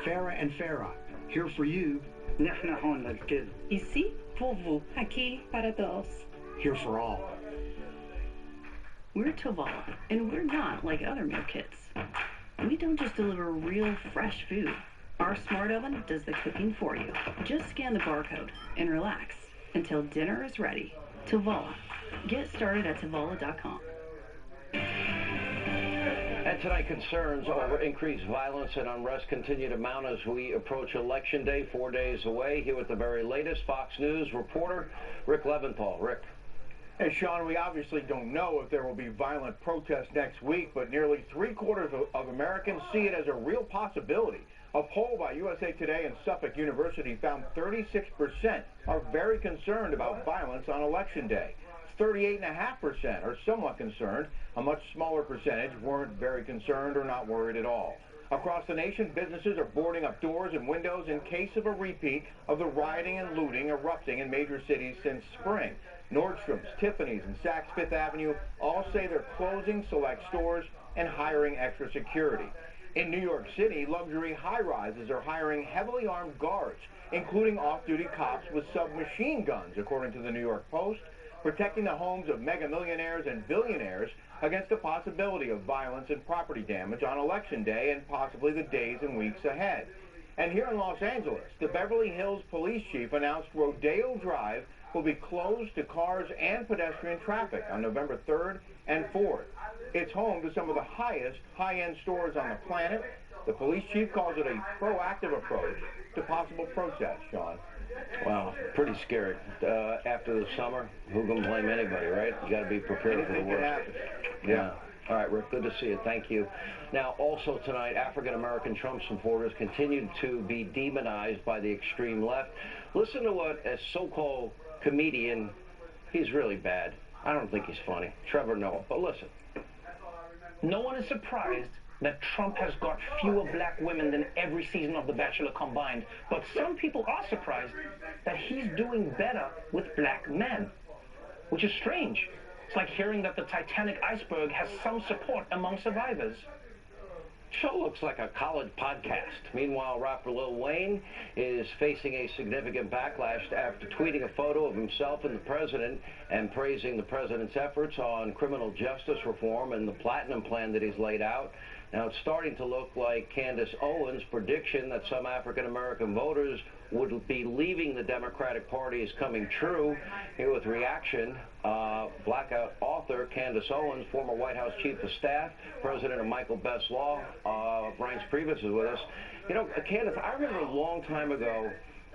Farah and Farah, here for you. Ici pour vous. Aquí para todos. Here for all. We're Tovala, and we're not like other meal kits. We don't just deliver real, fresh food. Our smart oven does the cooking for you. Just scan the barcode and relax until dinner is ready. Tovala. Get started at Tovala.com. And tonight, concerns over increased violence and unrest continue to mount as we approach Election Day, 4 days away. Here with the very latest, Fox News reporter Rick Leventhal. Rick. Hey, Sean, we obviously don't know if there will be violent protests next week, but nearly three-quarters of Americans see it as a real possibility. A poll by USA Today and Suffolk University found 36% are very concerned about violence on Election Day. 38.5% are somewhat concerned. A much smaller percentage weren't very concerned or not worried at all. Across the nation, businesses are boarding up doors and windows in case of a repeat of the rioting and looting erupting in major cities since spring. Nordstrom's, Tiffany's, and Saks Fifth Avenue all say they're closing select stores and hiring extra security. In New York City, luxury high-rises are hiring heavily armed guards. including off-duty cops with submachine guns, according to the New York Post, protecting the homes of mega millionaires and billionaires against the possibility of violence and property damage on Election Day and possibly the days and weeks ahead. And here in Los Angeles, the Beverly Hills police chief announced Rodeo Drive will be closed to cars and pedestrian traffic on November 3rd and 4th. It's home to some of the highest high-end stores on the planet. The police chief calls it a proactive approach to possible protests, Sean. Wow, pretty scary. After the summer, who can blame anybody, right? You got to be prepared for the worst. Yeah. All right, Rick, good to see you. Thank you. Now, also tonight, African-American Trump supporters continue to be demonized by the extreme left. Listen to what a so-called comedian, he's really bad. I don't think he's funny. Trevor Noah. But listen. No one is surprised that Trump has got fewer black women than every season of The Bachelor combined. But some people are surprised that he's doing better with black men, which is strange. It's like hearing that the Titanic iceberg has some support among survivors. Show looks like a college podcast. Meanwhile, rapper Lil Wayne is facing a significant backlash after tweeting a photo of himself and the president and praising the president's efforts on criminal justice reform and the platinum plan that he's laid out. Now, it's starting to look like Candace Owens' prediction that some African-American voters would be leaving the Democratic Party is coming true. Here with reaction, Blackout author Candace Owens, former White House Chief of Staff, president of Michael Best Law, Reince Priebus is with us. You know, Candace, I remember a long time ago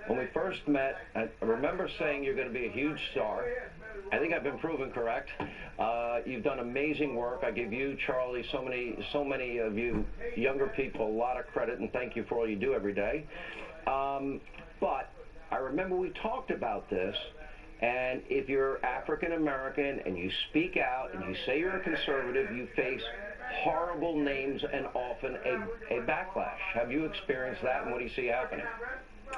when we first met, I remember saying you're going to be a huge star. I think I've been proven correct. You've done amazing work. I give you, Charlie, so many of you younger people a lot of credit, and thank you for all you do every day. But I remember we talked about this, and if you're African American and you speak out and you say you're a conservative, you face horrible names and often a backlash. Have you experienced that, and what do you see happening?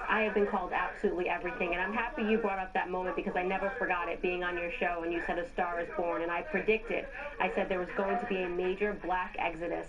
I have been called absolutely everything, and I'm happy you brought up that moment because I never forgot it being on your show, and you said a star is born, and I predicted. I said there was going to be a major black exodus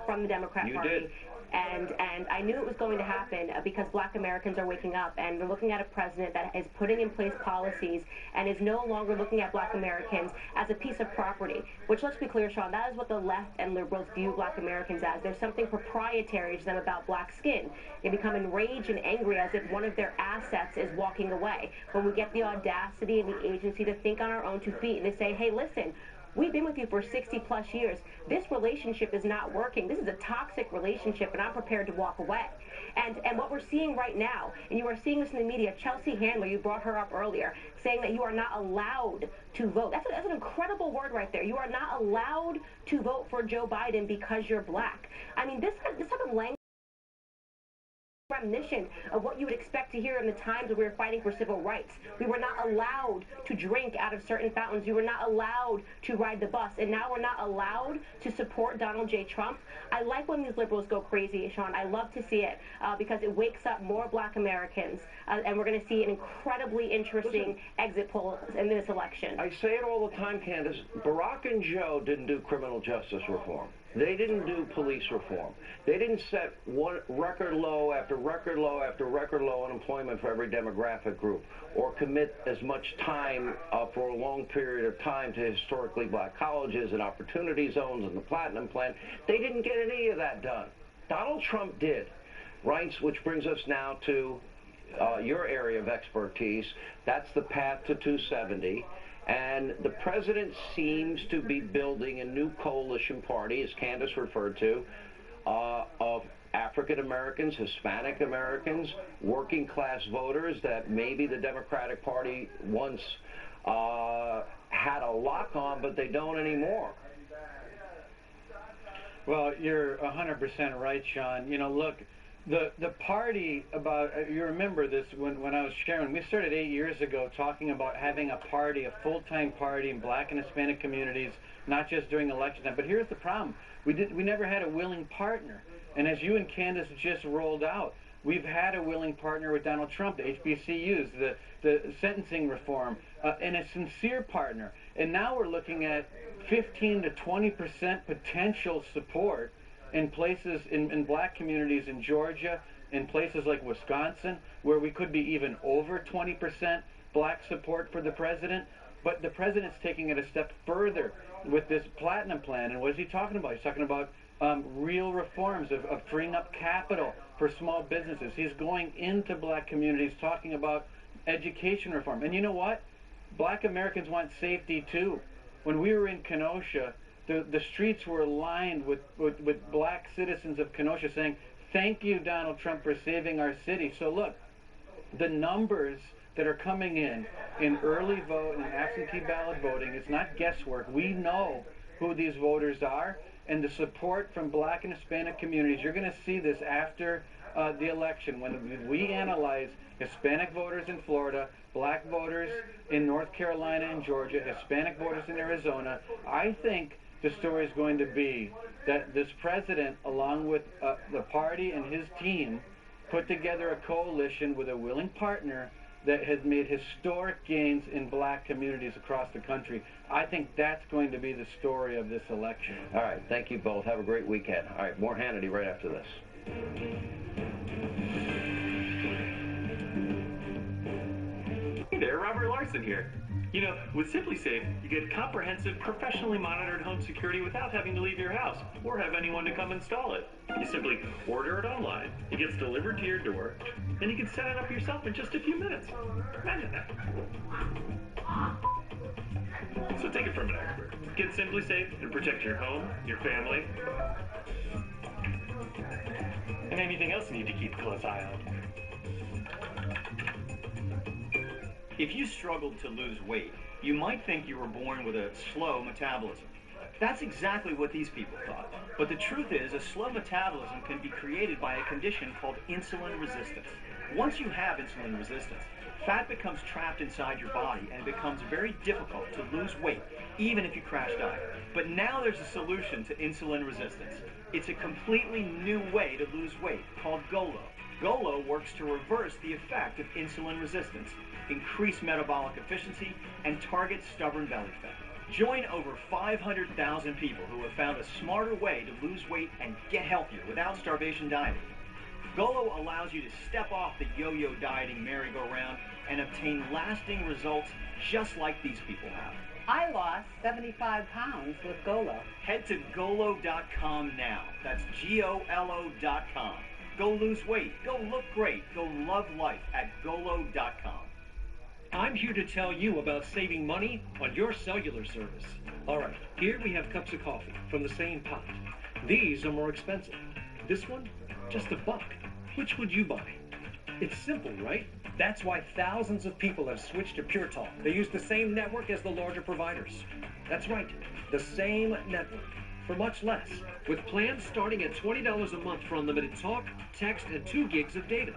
from the Democrat Party. Did. And I knew it was going to happen because black Americans are waking up and they're looking at a president that is putting in place policies and is no longer looking at black Americans as a piece of property, which, let's be clear, Sean, that is what the left and liberals view black Americans as. There's something proprietary to them about black skin. They become enraged and angry as if one of their assets is walking away. When we get the audacity and the agency to think on our own 2 feet and to say, hey, listen, we've been with you for 60-plus years. This relationship is not working. This is a toxic relationship, and I'm prepared to walk away. And what we're seeing right now, and you are seeing this in the media, Chelsea Handler, you brought her up earlier, saying that you are not allowed to vote. That's an incredible word right there. You are not allowed to vote for Joe Biden because you're black. I mean, this type of language premonition of what you would expect to hear in the times when we were fighting for civil rights. We were not allowed to drink out of certain fountains. We were not allowed to ride the bus. And now we're not allowed to support Donald J. Trump. I like when these liberals go crazy, Sean. I love to see it because it wakes up more black Americans. And we're going to see an incredibly interesting exit poll in this election. I say it all the time, Candace. Barack and Joe didn't do criminal justice reform. They didn't do police reform. They didn't set one record low after record low after record low unemployment for every demographic group, or commit as much time for a long period of time to historically black colleges and opportunity zones and the platinum plan. They didn't get any of that done. Donald Trump did. Reince, which brings us now to your area of expertise. That's the path to 270. And the president seems to be building a new coalition party, as Candace referred to, of African Americans, Hispanic Americans, working class voters that maybe the Democratic Party once had a lock on, but they don't anymore. Well, you're 100% right, Sean. You know, look, the party you remember this when I was sharing, we started 8 years ago talking about having a party, a full-time party in black and Hispanic communities, not just during election time. But here's the problem. We never had a willing partner. And as you and Candace just rolled out, we've had a willing partner with Donald Trump, the HBCUs, the sentencing reform, and a sincere partner. And now we're looking at 15 to 20% potential support in places in black communities in Georgia, in places like Wisconsin, where we could be even over 20% black support for the president. But the president's taking it a step further with this Platinum Plan. And what is he talking about? He's talking about real reforms of freeing up capital for small businesses. He's going into black communities talking about education reform. And you know what? Black Americans want safety too. When we were in Kenosha, the streets were lined with black citizens of Kenosha saying, "Thank you, Donald Trump, for saving our city." So look, the numbers that are coming in early vote and absentee ballot voting, it's not guesswork. We know who these voters are, and the support from black and Hispanic communities, you're going to see this after the election when we analyze Hispanic voters in Florida, black voters in North Carolina and Georgia, Hispanic voters in Arizona. I think the story is going to be that this president, along with the party and his team, put together a coalition with a willing partner that has made historic gains in black communities across the country. I think that's going to be the story of this election. All right, thank you both. Have a great weekend. All right, more Hannity right after this. Hey there, Robert Larson here. You know, with SimpliSafe, you get comprehensive, professionally monitored home security without having to leave your house or have anyone to come install it. You simply order it online, it gets delivered to your door, and you can set it up yourself in just a few minutes. Imagine that. So take it from an expert. Get SimpliSafe and protect your home, your family, and anything else you need to keep a close eye on. If you struggled to lose weight, you might think you were born with a slow metabolism. That's exactly what these people thought. But the truth is, a slow metabolism can be created by a condition called insulin resistance. Once you have insulin resistance, fat becomes trapped inside your body and it becomes very difficult to lose weight, even if you crash diet. But now there's a solution to insulin resistance. It's a completely new way to lose weight called GOLO. GOLO works to reverse the effect of insulin resistance, increase metabolic efficiency, and target stubborn belly fat. Join over 500,000 people who have found a smarter way to lose weight and get healthier without starvation dieting. GOLO allows you to step off the yo-yo dieting merry-go-round and obtain lasting results just like these people have. I lost 75 pounds with GOLO. Head to GOLO.com now. That's GOLO.com. Go lose weight, go look great, go love life at GOLO.com. I'm here to tell you about saving money on your cellular service. All right, here we have cups of coffee from the same pot. These are more expensive. This one, just $1. Which would you buy? It's simple, right? That's why thousands of people have switched to Pure Talk. They use the same network as the larger providers. That's right, the same network, for much less, with plans starting at $20 a month for unlimited talk, text, and 2 gigs of data.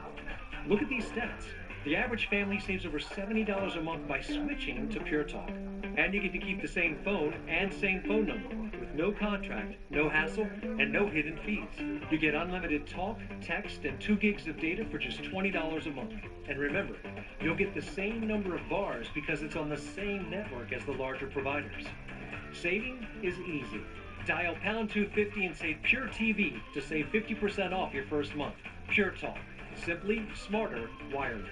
Look at these stats. The average family saves over $70 a month by switching to Pure Talk. And you get to keep the same phone and same phone number, with no contract, no hassle, and no hidden fees. You get unlimited talk, text, and 2 gigs of data for just $20 a month. And remember, you'll get the same number of bars because it's on the same network as the larger providers. Saving is easy. Dial pound 250 and say Pure TV to save 50% off your first month. Pure Talk. Simply smarter wireless.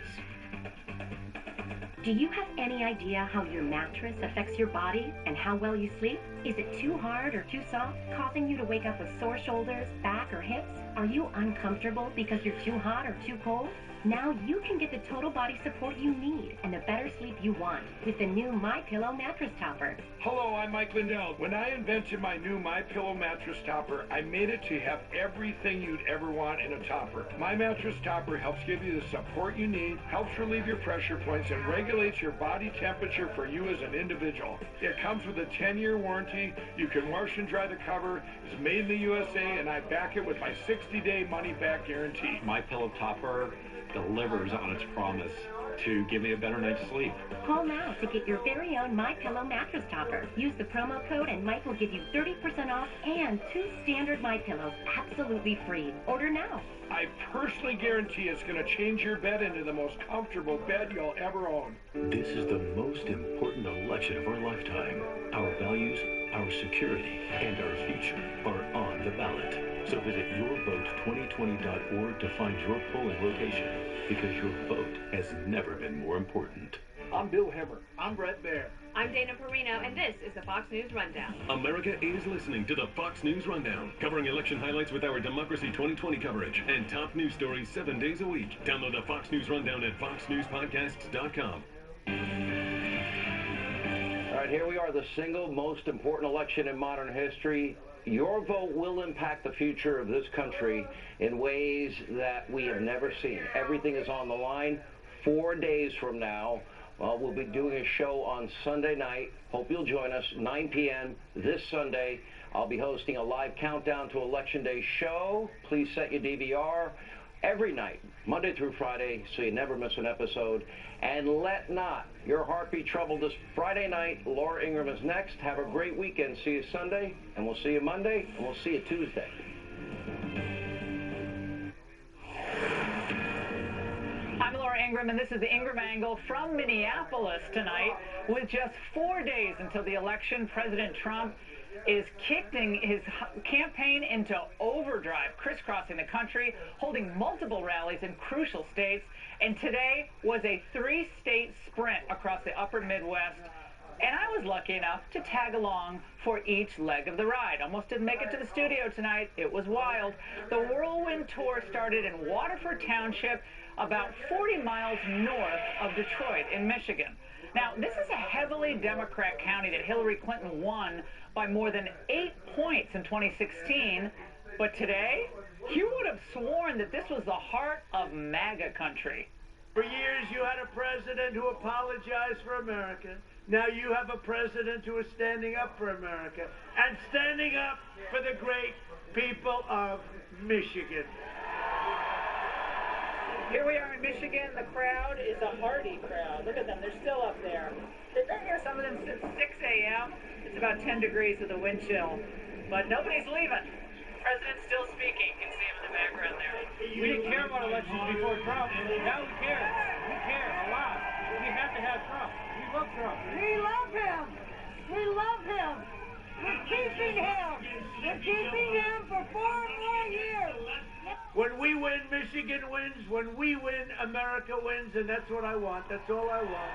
Do you have any idea how your mattress affects your body and how well you sleep? Is it too hard or too soft, causing you to wake up with sore shoulders, back, or hips? Are you uncomfortable because you're too hot or too cold? Now you can get the total body support you need and the better sleep you want with the new MyPillow mattress topper. Hello, I'm Mike Lindell. When I invented my new MyPillow mattress topper, I made it to have everything you'd ever want in a topper. My mattress topper helps give you the support you need, helps relieve your pressure points, and regulates your body temperature for you as an individual. It comes with a 10-year warranty. You can wash and dry the cover. It's made in the USA, and I back it with my 60-day money-back guarantee. MyPillow topper delivers on its promise to give me a better night's sleep. Call now to get your very own MyPillow mattress topper. Use the promo code and Mike will give you 30% off and 2 standard MyPillows absolutely free. Order now. I personally guarantee it's going to change your bed into the most comfortable bed you'll ever own. This is the most important election of our lifetime. Our values, our security, and our future are on the ballot. So visit yourvote2020.org to find your polling location, because your vote has never been more important. I'm Bill Hemmer. I'm Brett Baer. I'm Dana Perino, and this is the Fox News Rundown. America is listening to the Fox News Rundown, covering election highlights with our Democracy 2020 coverage and top news stories 7 days a week. Download the Fox News Rundown at foxnewspodcasts.com. All right, here we are, the single most important election in modern history. Your vote will impact the future of this country in ways that we have never seen. Everything is on the line. 4 days from now, we'll be doing a show on Sunday night. Hope you'll join us, 9 p.m. this Sunday. I'll be hosting a live countdown to Election Day show. Please set your DVR every night, Monday through Friday, so you never miss an episode. And let not your heart be troubled this Friday night. Laura Ingraham is next. Have a great weekend. See you Sunday, and we'll see you Monday, and we'll see you Tuesday. I'm Laura Ingraham, and this is the Ingraham Angle from Minneapolis tonight. With just 4 days until the election, President Trump is kicking his campaign into overdrive, crisscrossing the country, holding multiple rallies in crucial states, and today was a 3-state sprint across the upper Midwest. And I was lucky enough to tag along for each leg of the ride. Almost didn't make it to the studio tonight. It was wild. The Whirlwind Tour started in Waterford Township, about 40 miles north of Detroit in Michigan. Now, this is a heavily Democrat county that Hillary Clinton won by more than 8 points in 2016. But today, you would have sworn that this was the heart of MAGA country. For years, you had a president who apologized for America. Now you have a president who is standing up for America and standing up for the great people of Michigan. Here we are in Michigan. The crowd is a hearty crowd. Look at them. They're still up there. They've been here, some of them, since 6 a.m. It's about 10 degrees with the wind chill. But nobody's leaving. The president's still speaking. You can see him in the background there. We didn't care about elections before Trump. Now we care. We care a lot. We have to have Trump. We love Trump. We love him. We love him. We're keeping him. We're keeping him for 4 more years. When we win, Michigan wins. When we win, America wins. And that's what I want. That's all I want.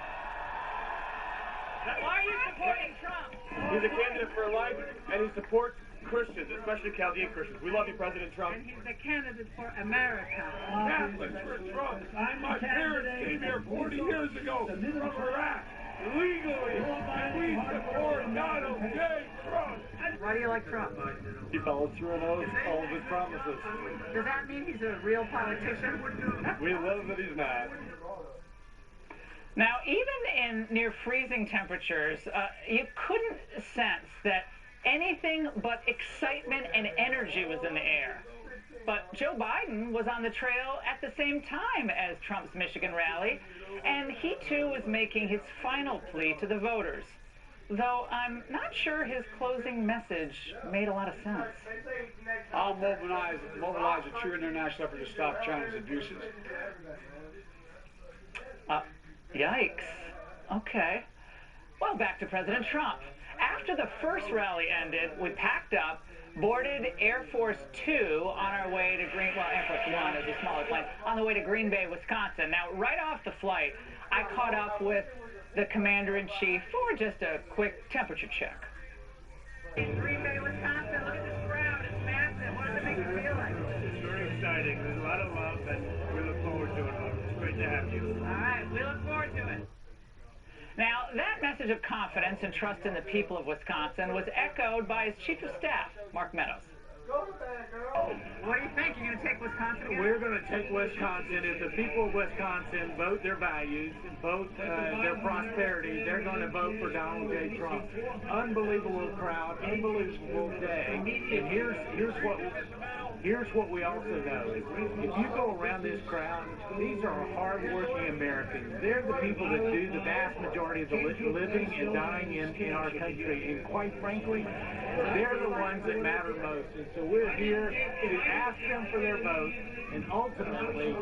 Why are you supporting Trump? He's a candidate for life, and he supports Christians, especially Chaldean Christians. We love you, President Trump. And he's a candidate for America. Catholics for Trump. My parents came here 40 years ago from Iraq. Legally, we support Donald J. Trump. Why do you like Trump? He followed through on all of his promises. Does that mean he's a real politician? We love that he's not. Now, even in near freezing temperatures, you couldn't sense that anything but excitement and energy was in the air. But Joe Biden was on the trail at the same time as Trump's Michigan rally, and he too was making his final plea to the voters. Though I'm not sure his closing message made a lot of sense. I'll mobilize a true international effort to stop China's abuses. Yikes. Okay. Well, back to President Trump. After the first rally ended, we packed up, boarded Air Force 2 on our way to Air Force 1 is a smaller plane, on the way to Green Bay, Wisconsin. Now, right off the flight, I caught up with the Commander-in-Chief for just a quick temperature check. In Green Bay, Wisconsin, look at this crowd. It's massive. What does it make you feel like? It's very exciting. There's a lot of love, and we look forward to it. It's great to have you. All right, we look forward to it. Now, that message of confidence and trust in the people of Wisconsin was echoed by his Chief of Staff, Mark Meadows. What do you think? You're going to take Wisconsin again? We're going to take Wisconsin. If the people of Wisconsin vote their values, vote their prosperity, they're going to vote for Donald J. Trump. Unbelievable crowd, unbelievable day. And here's what we also know. If you go around this crowd, these are hard-working Americans. They're the people that do the vast majority of the living and dying in our country. And quite frankly, they're the ones that matter most. And so we're here to ask them for their vote and ultimately,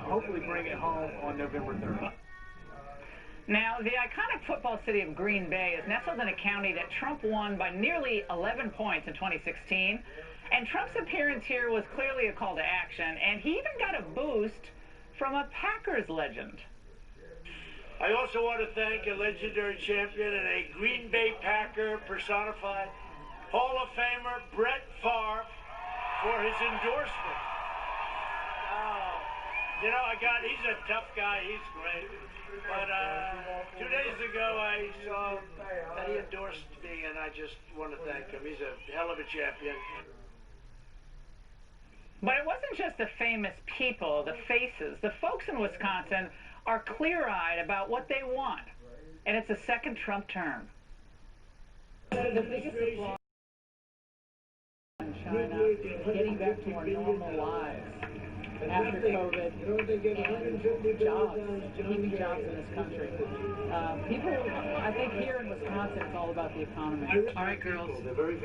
hopefully bring it home on November 3rd. Now, the iconic football city of Green Bay is nestled in a county that Trump won by nearly 11 points in 2016. And Trump's appearance here was clearly a call to action, and he even got a boost from a Packers legend. I also want to thank a legendary champion and a Green Bay Packer personified, Hall of Famer Brett Favre, for his endorsement. You know, he's a tough guy, he's great. But 2 days ago I saw that he endorsed me, and I just want to thank him. He's a hell of a champion. But it wasn't just the famous people, the faces. The folks in Wisconsin are clear-eyed about what they want, and it's a second Trump term. The biggest flaw in China is getting back to our normal lives after COVID, and jobs, keeping jobs in this country. People, I think here in Wisconsin, it's all about the economy. All right, girls,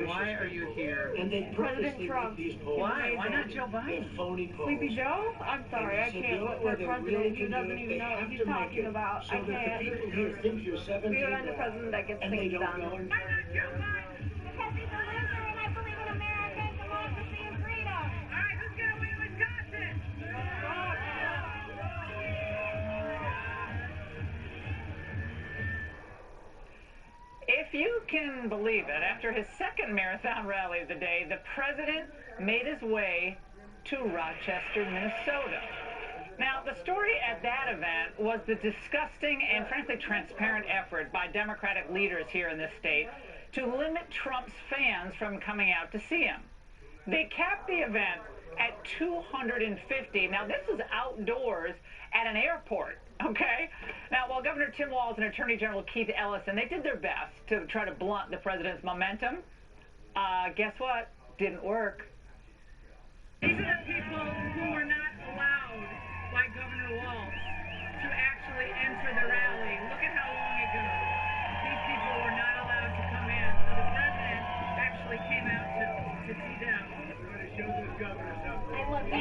why are you here? President Trump. Why? Why not Joe Biden? Sleepy Joe? I'm sorry, I can't vote for a president who doesn't even know what he's talking about. I can't. We are the president that gets things done. I'm not Joe Biden. Because he's a loser, and I believe in America, democracy, and freedom. All right, who's going to win Wisconsin? If you can believe it, after his second marathon rally of the day, the president made his way to Rochester, Minnesota. Now, the story at that event was the disgusting and frankly transparent effort by Democratic leaders here in this state to limit Trump's fans from coming out to see him. They capped the event at 250. Now, this is outdoors at an airport, okay? Now, while Governor Tim Walz and Attorney General Keith Ellison, they did their best to try to blunt the president's momentum, guess what? Didn't work. These are the people who were not allowed by Governor Walz to actually enter the rally. Look at how long ago these people were not allowed to come in. So the president actually came out to see them. Show this governor something. I love you.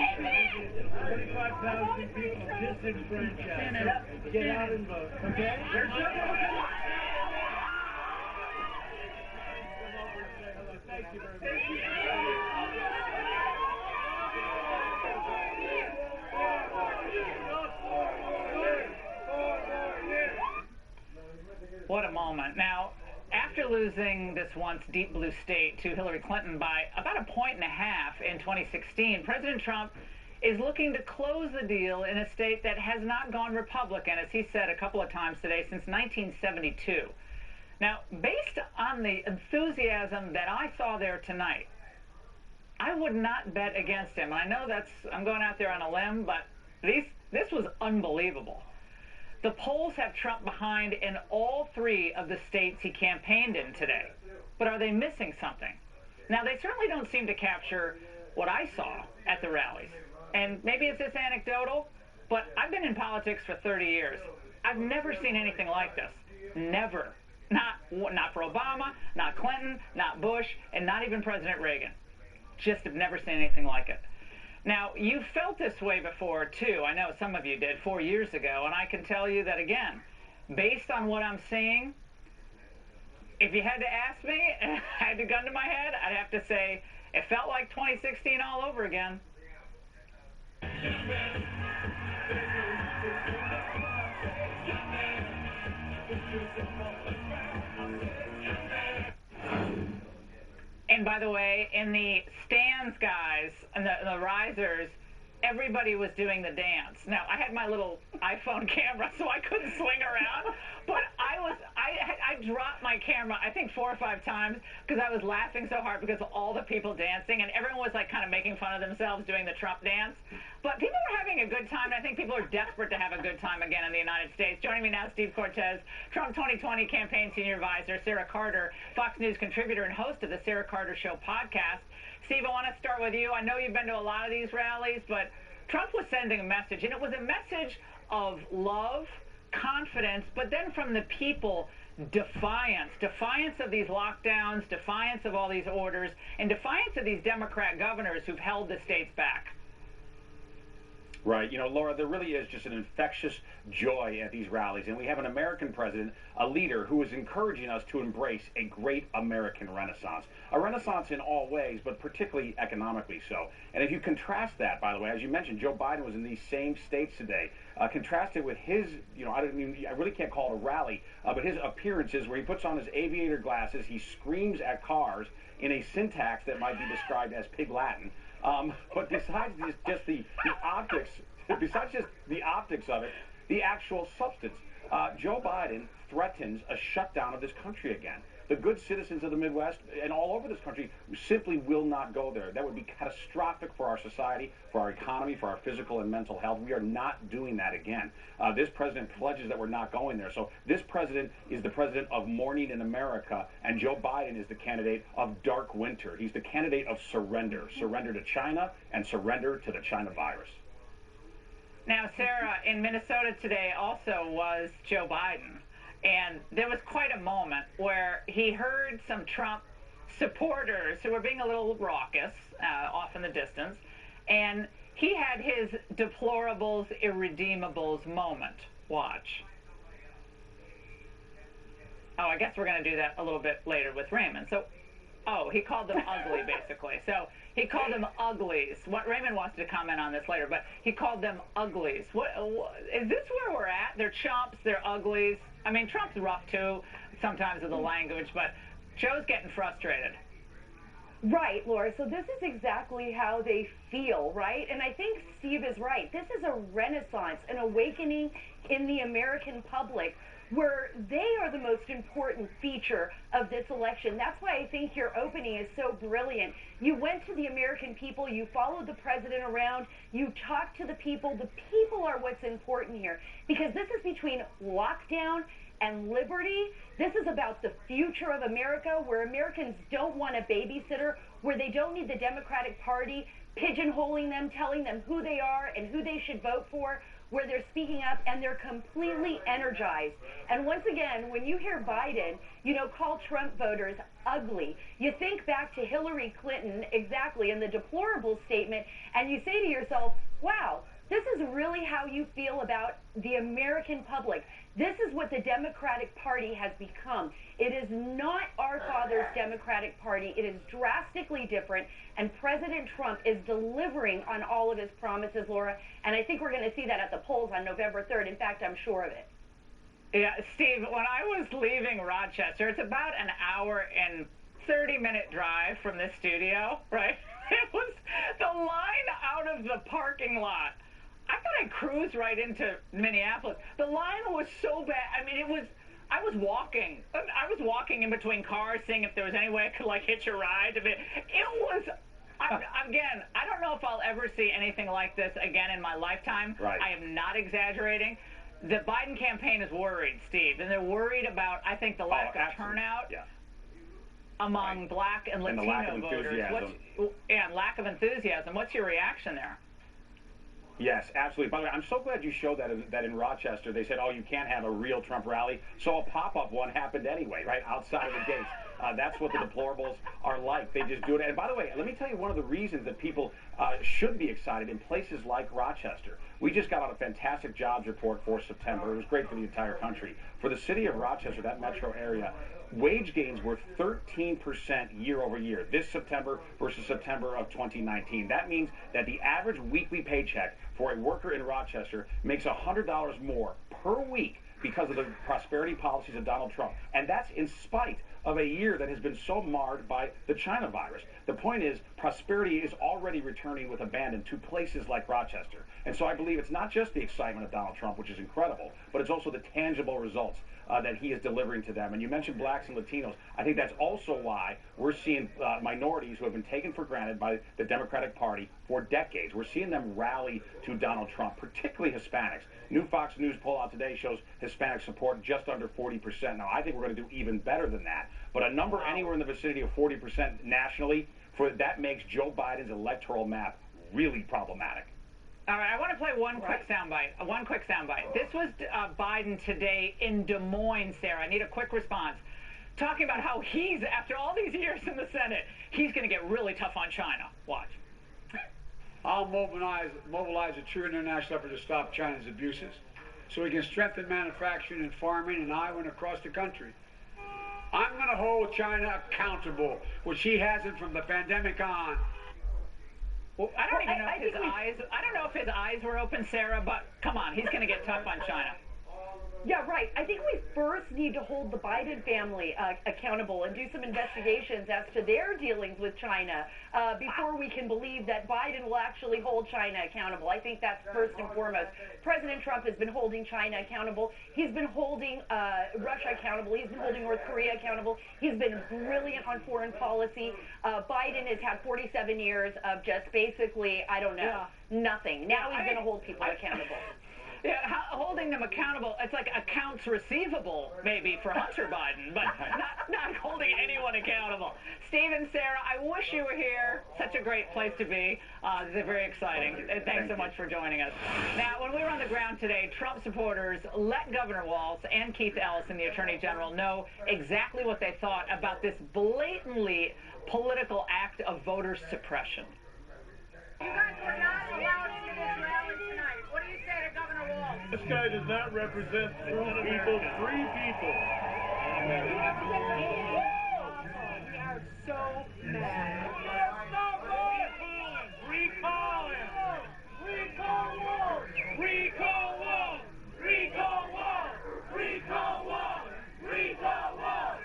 25,000 people disenfranchised. Get out and vote, okay? Thank you very much. What a moment. Now, after losing this once deep blue state to Hillary Clinton by about 1.5 points in 2016, President Trump is looking to close the deal in a state that has not gone Republican, as he said a couple of times today, since 1972. Now, based on the enthusiasm that I saw there tonight, I would not bet against him. I know I'm going out there on a limb, but this was unbelievable. The polls have Trump behind in all 3 of the states he campaigned in today. But are they missing something? Now, they certainly don't seem to capture what I saw at the rallies. And maybe it's just anecdotal, but I've been in politics for 30 years. I've never seen anything like this. Never. Not for Obama, not Clinton, not Bush, and not even President Reagan. Just have never seen anything like it. Now, you felt this way before, too. I know some of you did 4 years ago, and I can tell you that, again, based on what I'm seeing, if you had to ask me, I had a gun to my head, I'd have to say it felt like 2016 all over again. And by the way, in the stands, guys, and the risers, everybody was doing the dance. Now, I had my little iPhone camera, so I couldn't swing around, but I dropped my camera, I think 4 or 5 times, because I was laughing so hard because of all the people dancing, and everyone was like kind of making fun of themselves doing the Trump dance. But people were having a good time, and I think people are desperate to have a good time again in the United States. Joining me now, Steve Cortez, Trump 2020 campaign senior advisor, Sarah Carter, Fox News contributor and host of the Sarah Carter Show podcast. Steve, I want to start with you. I know you've been to a lot of these rallies, but Trump was sending a message, and it was a message of love, confidence, but then from the people, defiance of these lockdowns, defiance of all these orders, and defiance of these Democrat governors who've held the states back. Right. You know, Laura, there really is just an infectious joy at these rallies. And we have an American president, a leader, who is encouraging us to embrace a great American renaissance. A renaissance in all ways, but particularly economically so. And if you contrast that, by the way, as you mentioned, Joe Biden was in these same states today. Contrast it with his, you know, I really can't call it a rally, but his appearances where he puts on his aviator glasses, he screams at cars in a syntax that might be described as pig Latin. But besides just the optics, besides just the optics of it, the actual substance, Joe Biden threatens a shutdown of this country again. The good citizens of the Midwest and all over this country simply will not go there. That would be catastrophic for our society, for our economy, for our physical and mental health. We are not doing that again. This president pledges that we're not going there. So this president is the president of mourning in America, and Joe Biden is the candidate of dark winter. He's the candidate of surrender. Surrender to China and surrender to the China virus. Now, Sarah, in Minnesota today also was Joe Biden. And there was quite a moment where he heard some Trump supporters who were being a little raucous off in the distance, and he had his deplorables, irredeemables moment. Watch. Oh, I guess we're going to do that a little bit later with Raymond. So, he called them ugly, basically. So he called them uglies. Raymond wants to comment on this later, but he called them uglies. What is this where we're at? They're chumps, they're uglies. I mean, Trump's rough, too, sometimes with the language, but Joe's getting frustrated. Right, Laura. So this is exactly how they feel, right? And I think Steve is right. This is a renaissance, an awakening in the American public where they are the most important feature of this election. That's why I think your opening is so brilliant. You went to the American people, you followed the president around, you talked to the people. The people are what's important here, because this is between lockdown and liberty. This is about the future of America, where Americans don't want a babysitter, where they don't need the Democratic Party pigeonholing them, telling them who they are and who they should vote for, where they're speaking up and they're completely energized. And once again, when you hear Biden, call Trump voters ugly, you think back to Hillary Clinton exactly in the deplorable statement, and you say to yourself, wow, this is really how you feel about the American public. This is what the Democratic Party has become. It is not our father's Democratic Party. It is drastically different, and President Trump is delivering on all of his promises, Laura, and I think we're going to see that at the polls on November 3rd. In fact, I'm sure of it. Yeah, Steve, when I was leaving Rochester, it's about an hour and 30-minute drive from this studio, right? It was the line out of the parking lot. I thought I cruised right into Minneapolis. The line was so bad. I mean, I was walking. I was walking in between cars, seeing if there was any way I could, hitch a ride. It was, again, I don't know if I'll ever see anything like this again in my lifetime. Right. I am not exaggerating. The Biden campaign is worried, Steve, and they're worried about, I think, the lack of turnout among black and Latino voters. Lack of enthusiasm. What's your reaction there? Yes, absolutely. By the way, I'm so glad you showed that in Rochester. They said, you can't have a real Trump rally. So a pop-up one happened anyway, right, outside of the gates. That's what the deplorables are like. They just do it. And by the way, let me tell you one of the reasons that people should be excited in places like Rochester. We just got out a fantastic jobs report for September. It was great for the entire country. For the city of Rochester, that metro area, wage gains were 13% year over year, this September versus September of 2019. That means that the average weekly paycheck for a worker in Rochester makes $100 more per week because of the prosperity policies of Donald Trump. And that's in spite of a year that has been so marred by the China virus. The point is, prosperity is already returning with abandon to places like Rochester. And so I believe it's not just the excitement of Donald Trump, which is incredible, but it's also the tangible results that he is delivering to them. And you mentioned blacks and Latinos. I think that's also why we're seeing minorities who have been taken for granted by the Democratic Party for decades. We're seeing them rally to Donald Trump, particularly Hispanics. New Fox News poll out today shows Hispanic support just under 40%. Now, I think we're going to do even better than that. But a number anywhere in the vicinity of 40% nationally, that makes Joe Biden's electoral map really problematic. All right, I want to play one quick soundbite. This was Biden today in Des Moines, Sarah. I need a quick response. Talking about how he's, after all these years in the Senate, he's going to get really tough on China. Watch. I'll mobilize a true international effort to stop China's abuses so we can strengthen manufacturing and farming in Iowa and across the country. I'm going to hold China accountable, which he hasn't from the pandemic on. Well, I don't even know if his eyes. I don't know if his eyes were open, Sarah. But come on, he's going to get tough on China. Yeah, right. I think we first need to hold the Biden family accountable and do some investigations as to their dealings with China before we can believe that Biden will actually hold China accountable. I think that's first and foremost. President Trump has been holding China accountable. He's been holding Russia accountable. He's been holding North Korea accountable. He's been brilliant on foreign policy. Biden has had 47 years of just basically, I don't know, nothing. Now he's going to hold people accountable. Yeah, holding them accountable, it's like accounts receivable, maybe, for Hunter Biden, but not holding anyone accountable. Steve and Sarah, I wish you were here. Such a great place to be. They're very exciting. Thanks so much for joining us. Now, when we were on the ground today, Trump supporters let Governor Walz and Keith Ellison, the Attorney General, know exactly what they thought about this blatantly political act of voter suppression. You guys were not allowed to this rally tonight. What do you say to Governor Walz? This guy does not represent true people, free people. We are so mad. Recall him! Recall Walz! Recall Walz! Recall Walz! Recall Walz! Recall Walz!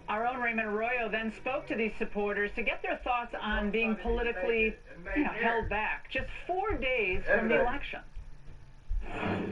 Our own Raymond Arroyo then spoke to these supporters to get their thoughts on being politically held back just 4 days from the election.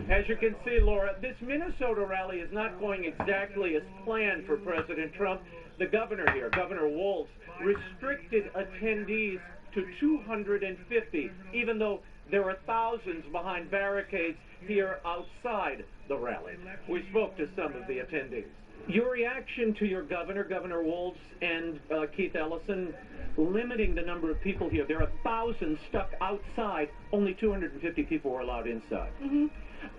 As you can see, Laura, this Minnesota rally is not going exactly as planned for President Trump. The governor here, Governor Walz, restricted attendees to 250, even though there are thousands behind barricades here outside the rally. We spoke to some of the attendees. Your reaction to your governor, Governor Walz, and Keith Ellison, limiting the number of people here. There are thousands stuck outside. Only 250 people were allowed inside.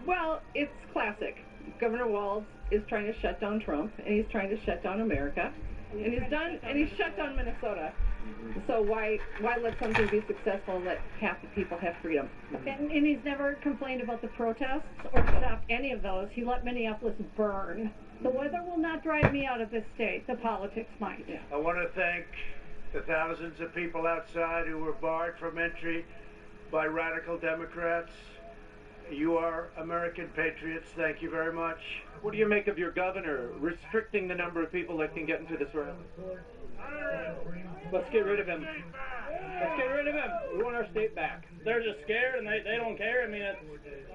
Well, it's classic. Governor Walz is trying to shut down Trump, and he's trying to shut down America, and he's shut down Minnesota. So why let something be successful and let half the people have freedom? And he's never complained about the protests or stopped any of those. He let Minneapolis burn. The weather will not drive me out of this state. The politics might. I want to thank the thousands of people outside who were barred from entry by radical Democrats. You are American patriots. Thank you very much. What do you make of your governor restricting the number of people that can get into this rally? Let's get rid of him. Let's get rid of him. We want our state back. They're just scared and they don't care. I mean,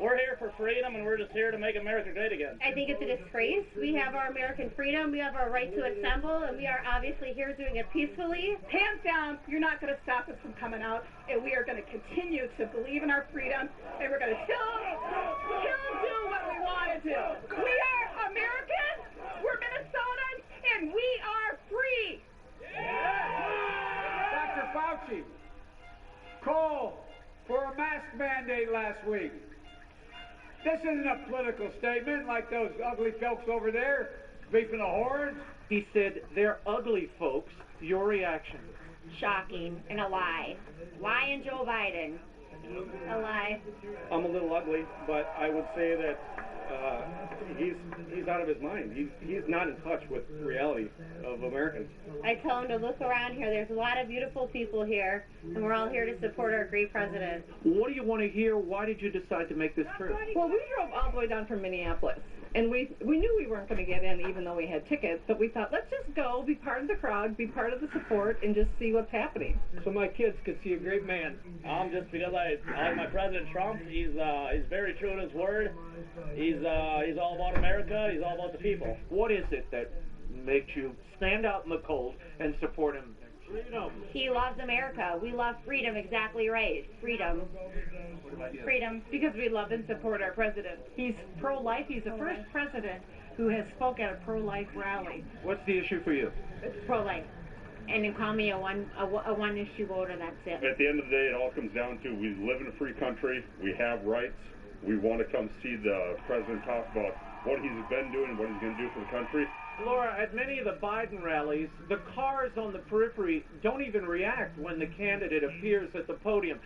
we're here for freedom and we're just here to make America great again. I think it's a disgrace. We have our American freedom. We have our right to assemble, and we are obviously here doing it peacefully. Hands down, you're not going to stop us from coming out, and we are going to continue to believe in our freedom, and we're going to still do what we want to do. We are Americans, we're Minnesotans, and we are free. Dr. Fauci called for a mask mandate last week. This isn't a political statement like those ugly folks over there beeping the horns. He said, they're ugly folks. Your reaction? Shocking and a lie. Lying Joe Biden. A lie. I'm a little ugly, but I would say that he's out of his mind. He's not in touch with reality of Americans. I tell him to look around here. There's a lot of beautiful people here, and we're all here to support our great president. What do you want to hear? Why did you decide to make this trip? Well, we drove all the way down from Minneapolis, and we knew we weren't going to get in even though we had tickets, but we thought, let's just go, be part of the crowd, be part of the support, and just see what's happening. So my kids could see a great man. Just because I like my President Trump, he's very true to his word. He's all about America. He's all about the people. What is it that makes you stand out in the cold and support him? Freedom. He loves America. We love freedom. Exactly right. Freedom. Freedom. Because we love and support our president. He's pro-life. He's the first president who has spoke at a pro-life rally. What's the issue for you? Pro-life. And you call me a one-issue voter, that's it. At the end of the day, it all comes down to we live in a free country. We have rights. We want to come see the president talk about what he's been doing and what he's going to do for the country. Laura, at many of the Biden rallies, the cars on the periphery don't even react when the candidate appears at the podium.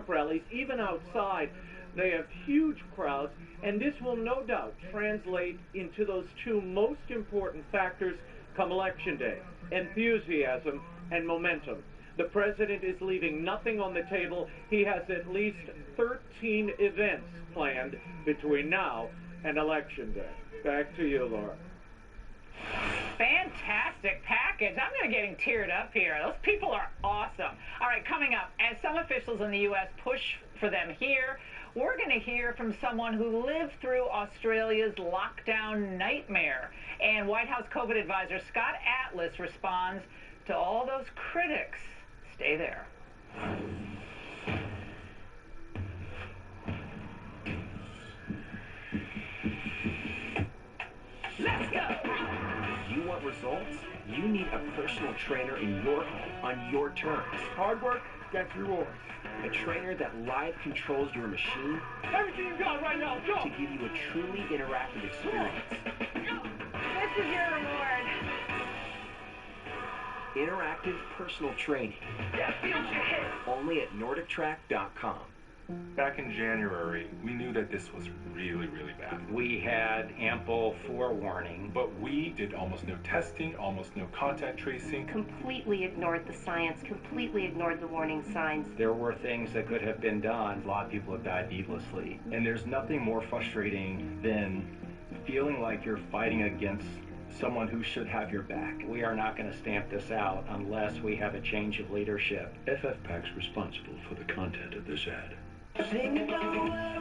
Rallies, even outside, they have huge crowds, and this will no doubt translate into those two most important factors come Election Day: enthusiasm and momentum. The president is leaving nothing on the table. He has at least 13 events planned between now and Election Day. Back to you, Laura. Fantastic package. I'm going to getting teared up here. Those people are awesome. All right, coming up, as some officials in the U.S. push for them here, we're going to hear from someone who lived through Australia's lockdown nightmare. And White House COVID advisor Scott Atlas responds to all those critics. Stay there. Let's go! You want results? You need a personal trainer in your home on your terms. Hard work gets rewards. A trainer that live controls your machine. Everything you got right now, go! To give you a truly interactive experience. This is your reward. Interactive personal training. Only at NordicTrack.com. Back in January, we knew that this was really, really bad. We had ample forewarning. But we did almost no testing, almost no contact tracing. Completely ignored the science, completely ignored the warning signs. There were things that could have been done. A lot of people have died needlessly. And there's nothing more frustrating than feeling like you're fighting against someone who should have your back. We are not going to stamp this out unless we have a change of leadership. FFPAC's responsible for the content of this ad. Sing it, don't worry about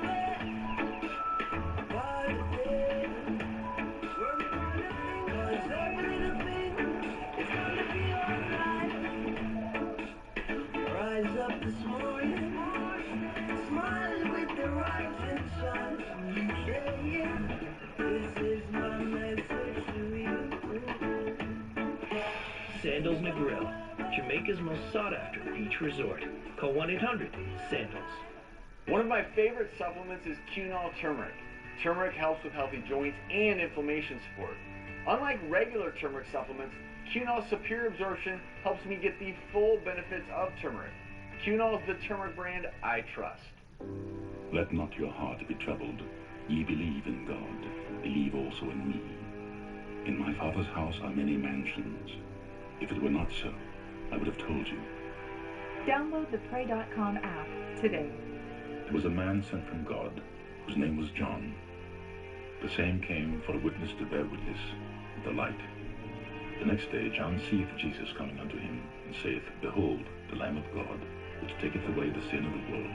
a thing. Worry about a thing, 'cause every little thing is gonna be alright. Rise up this morning, smile with the rising sun. Saying, this is my message to you. Sandals and Grill, Jamaica's most sought-after beach resort. Call 1-800-SANDALS. One of my favorite supplements is Qunol Turmeric. Turmeric helps with healthy joints and inflammation support. Unlike regular turmeric supplements, Qunol's superior absorption helps me get the full benefits of turmeric. Qunol is the turmeric brand I trust. Let not your heart be troubled. Ye believe in God. Believe also in me. In my Father's house are many mansions. If it were not so, I would have told you. Download the Pray.com app today. There was a man sent from God, whose name was John. The same came for a witness to bear witness, the light. The next day John seeth Jesus coming unto him, and saith, Behold, the Lamb of God, which taketh away the sin of the world.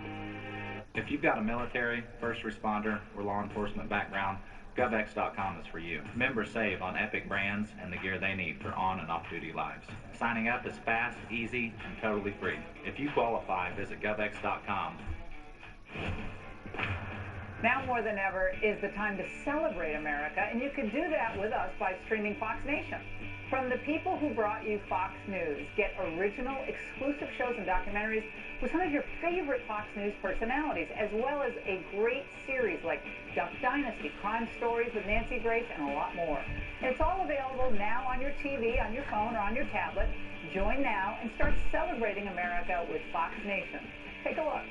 If you've got a military, first responder, or law enforcement background, GovX.com is for you. Members save on Epic brands and the gear they need for on and off-duty lives. Signing up is fast, easy, and totally free. If you qualify, visit GovX.com. Now more than ever is the time to celebrate America, and you can do that with us by streaming Fox Nation. From the people who brought you Fox News, get original, exclusive shows and documentaries with some of your favorite Fox News personalities, as well as a great series like Duck Dynasty, Crime Stories with Nancy Grace, and a lot more. And it's all available now on your TV, on your phone, or on your tablet. Join now and start celebrating America with Fox Nation. Take a look.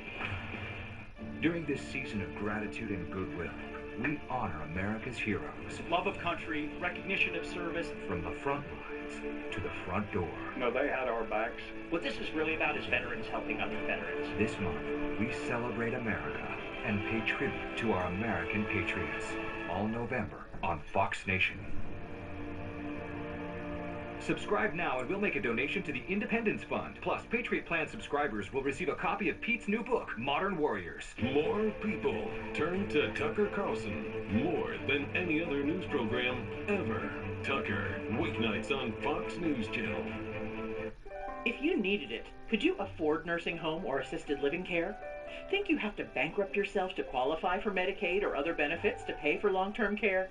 During this season of gratitude and goodwill, we honor America's heroes. Love of country, recognition of service. From the front lines to the front door. No, they had our backs. What this is really about is veterans helping other veterans. This month, we celebrate America and pay tribute to our American patriots. All November on Fox Nation. Subscribe now and we'll make a donation to the Independence Fund. Plus, Patriot Plan subscribers will receive a copy of Pete's new book, Modern Warriors. More people turn to Tucker Carlson more than any other news program ever. Tucker, weeknights on Fox News Channel. If you needed it, could you afford nursing home or assisted living care? Think you have to bankrupt yourself to qualify for Medicaid or other benefits to pay for long-term care?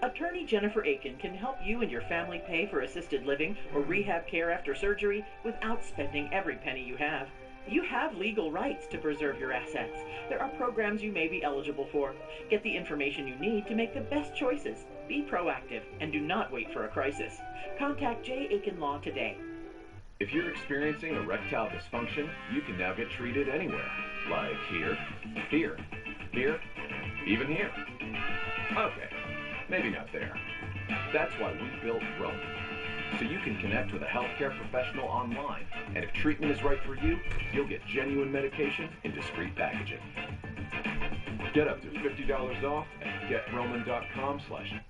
Attorney Jennifer Aiken can help you and your family pay for assisted living or rehab care after surgery without spending every penny you have. You have legal rights to preserve your assets. There are programs you may be eligible for. Get the information you need to make the best choices. Be proactive and do not wait for a crisis. Contact J. Aiken Law today. If you're experiencing erectile dysfunction, you can now get treated anywhere. Like here, here, here, even here. Okay, maybe not there. That's why we built Roman. So you can connect with a healthcare professional online, and if treatment is right for you, you'll get genuine medication in discreet packaging. Get up to $50 off at GetRoman.com/.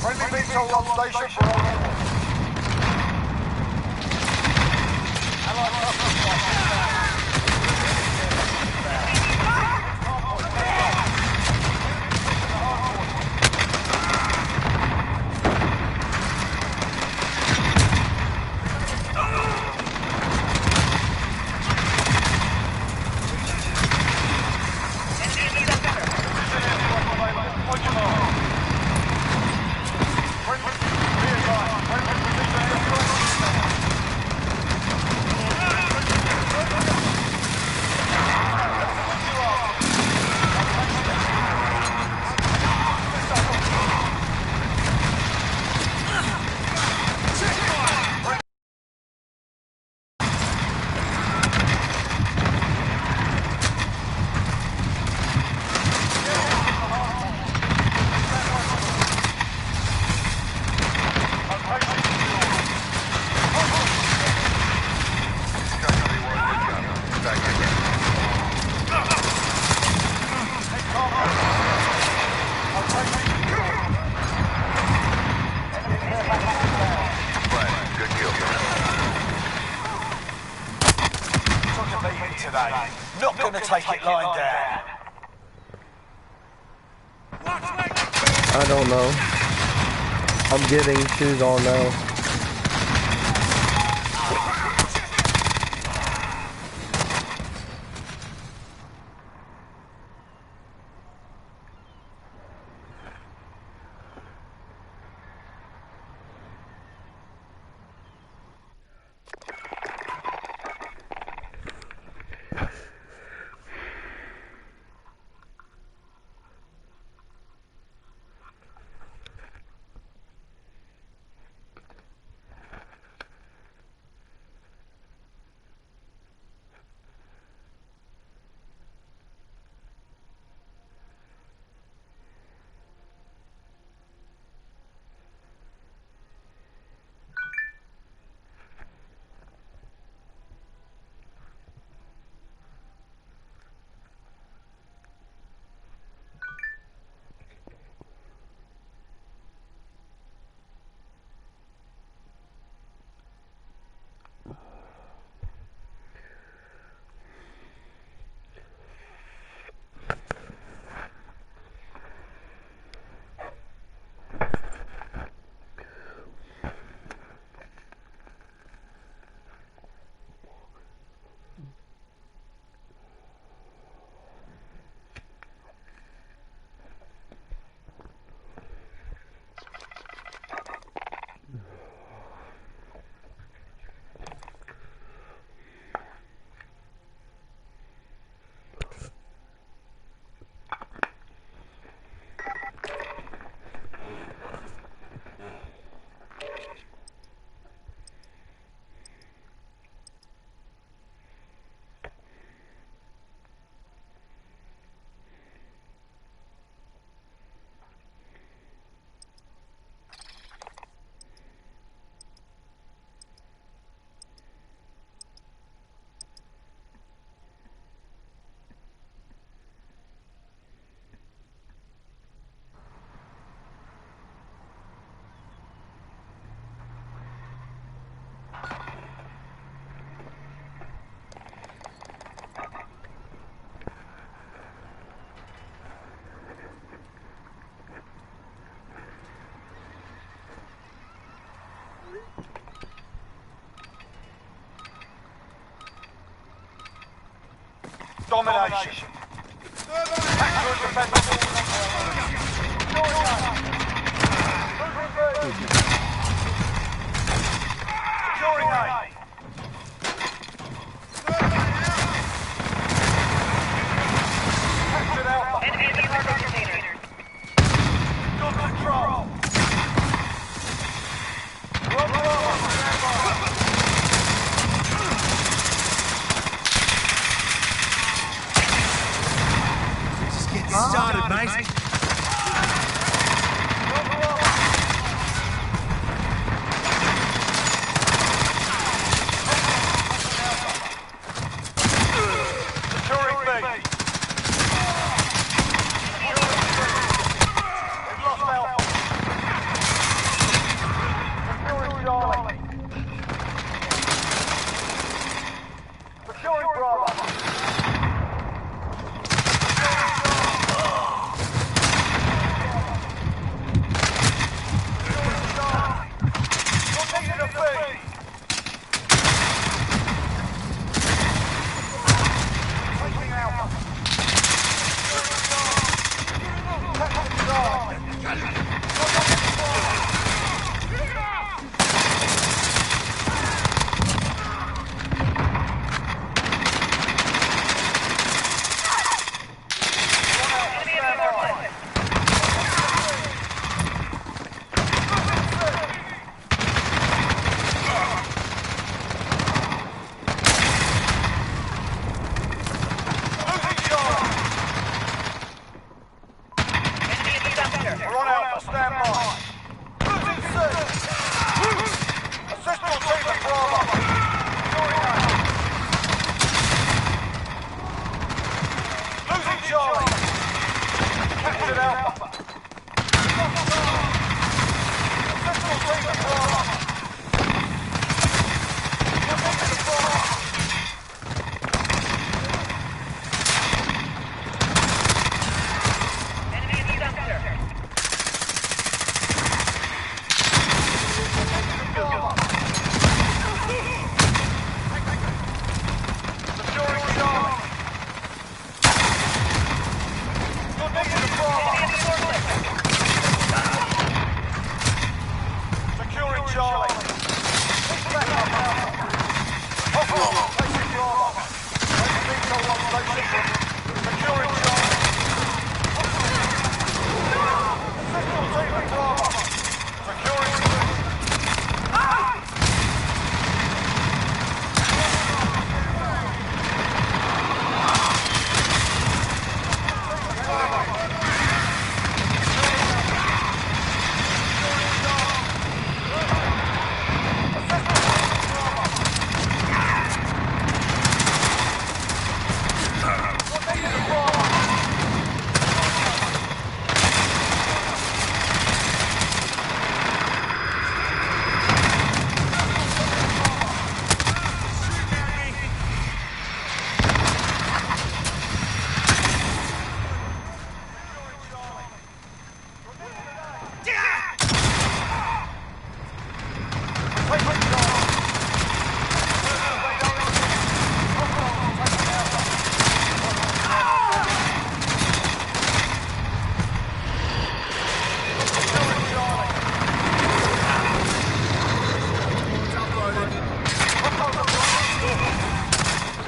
Friendly VTOL on station for all orders. Not gonna take it lying down. I don't know. I'm getting shoes on now. Domination. Tactical defense. Securing A. Captured Alpha. Enemy cargo container. Good control. Started, mate. Securing B. Charlie. Captured Alpha. Successful taking Bravo.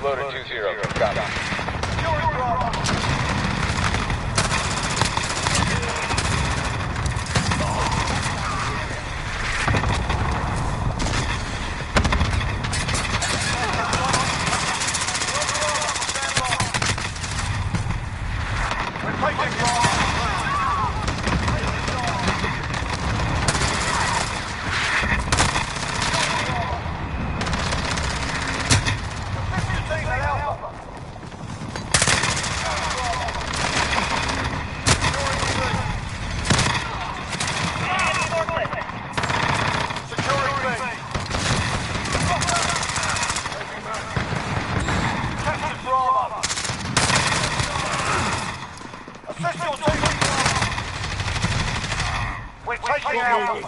Loaded 2-0. Got it. We're taking Alpha.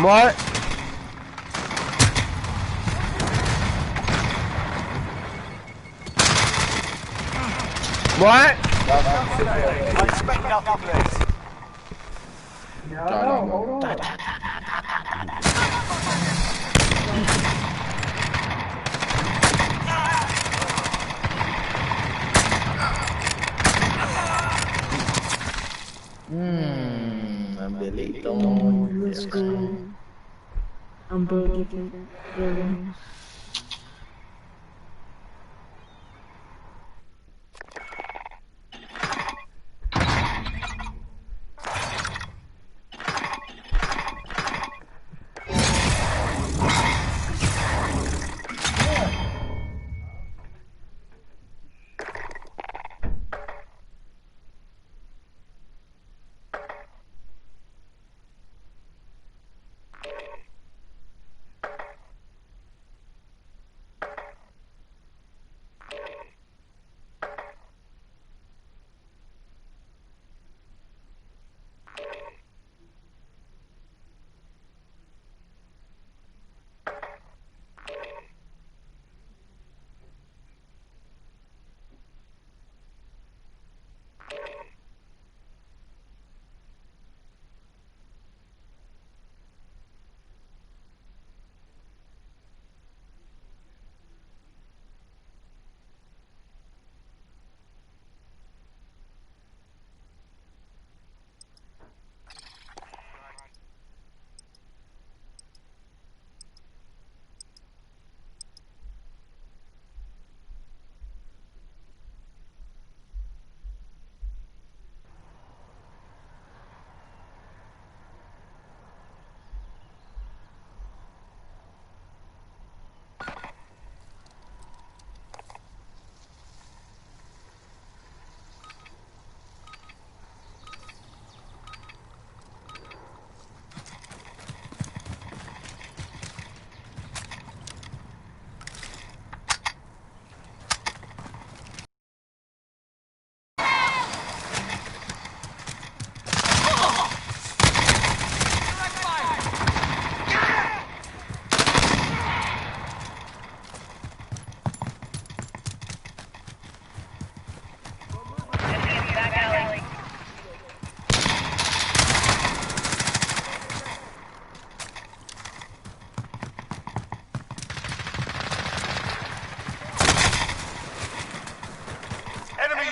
What? What? I expect nothing less. No, hold on. Abelito. Let's go. I'm broken.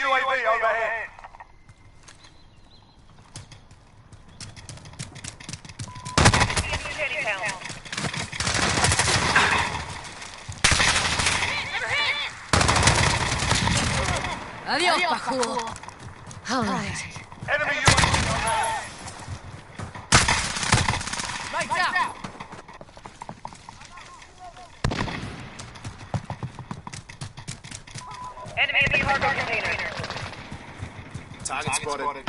UAV overhead. Adios, Pajudo. All right. Enemy UAV overhead. Lights out. Enemy in the cargo container. Target spotted.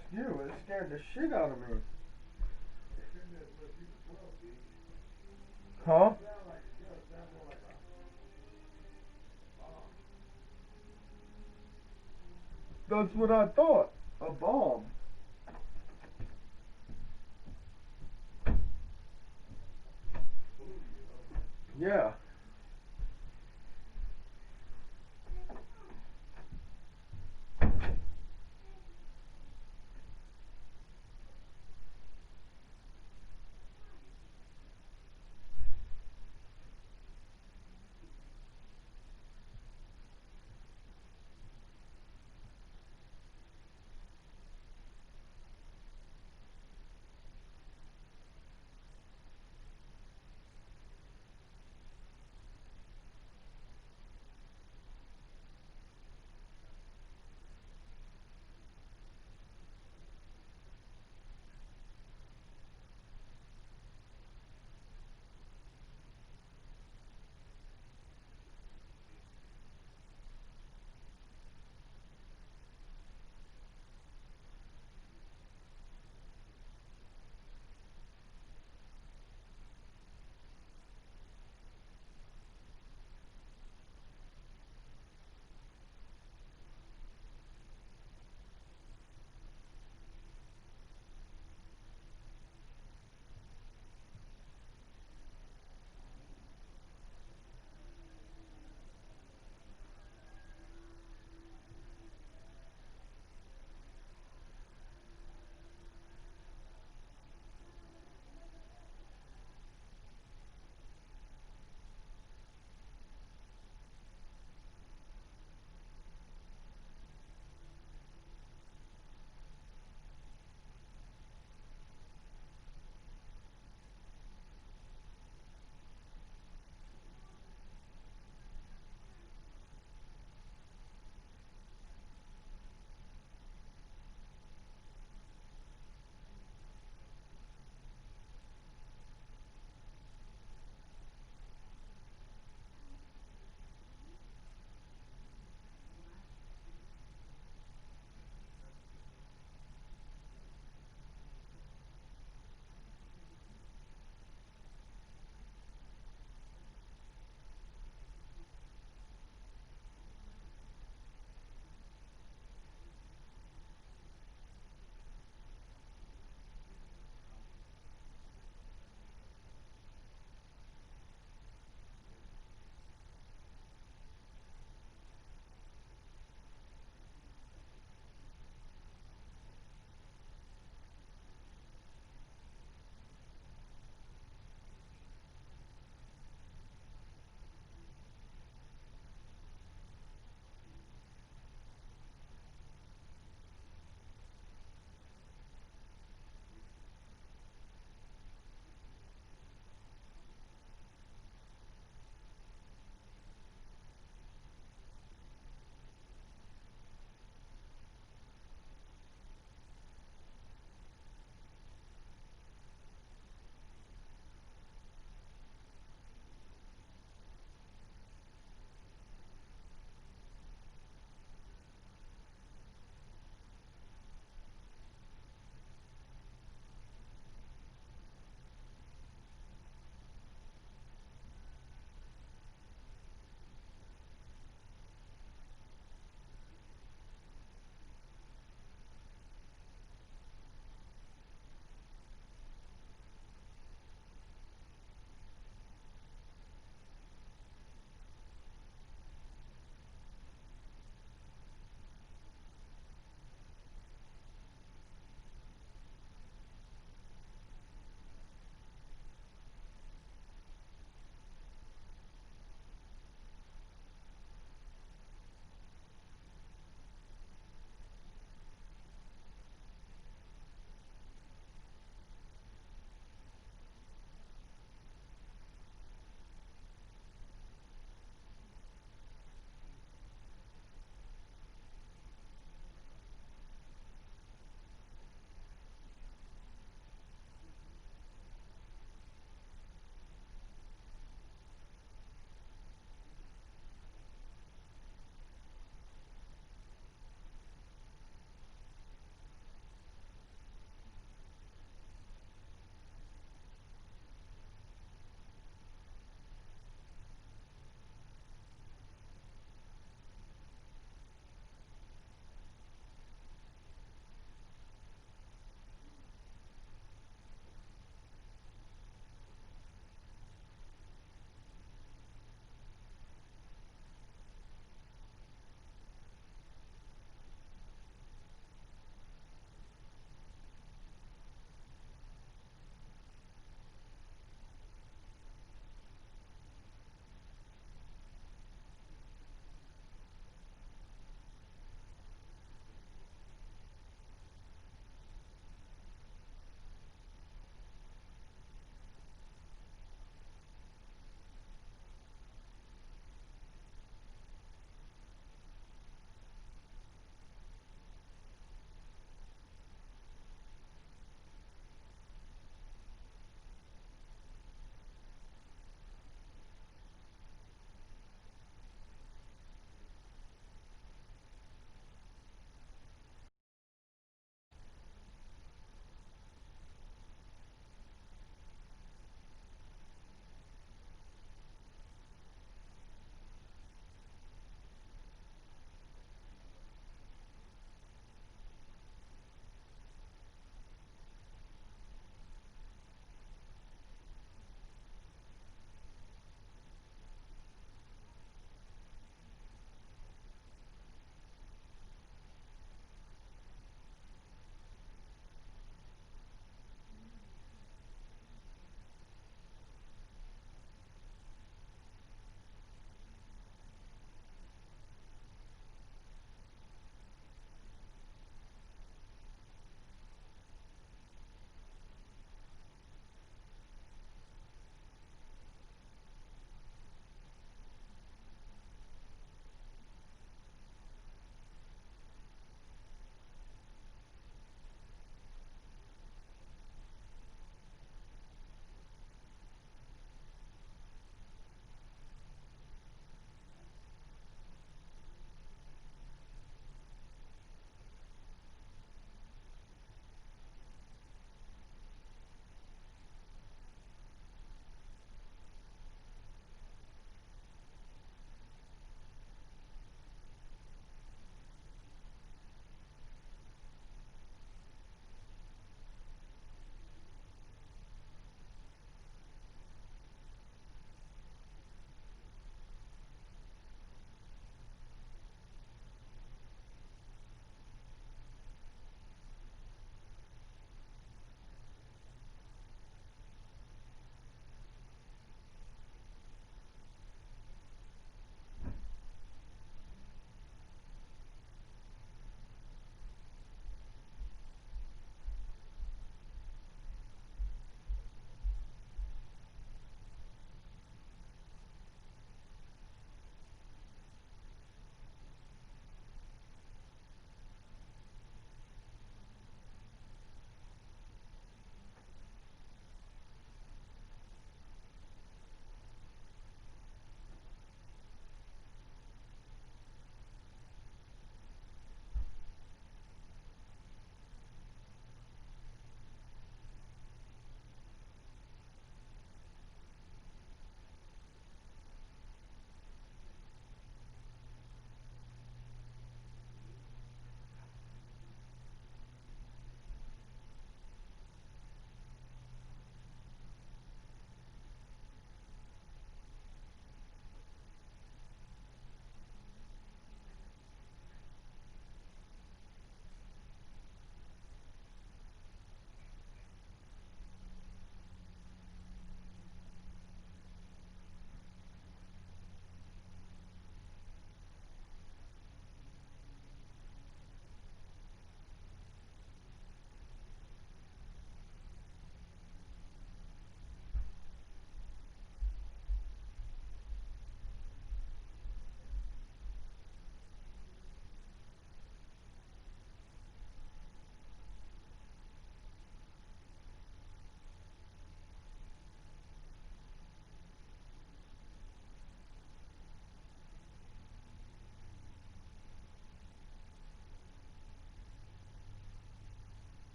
ask you. It scared the shit out of me. Huh? That's what I thought. A bomb. Yeah.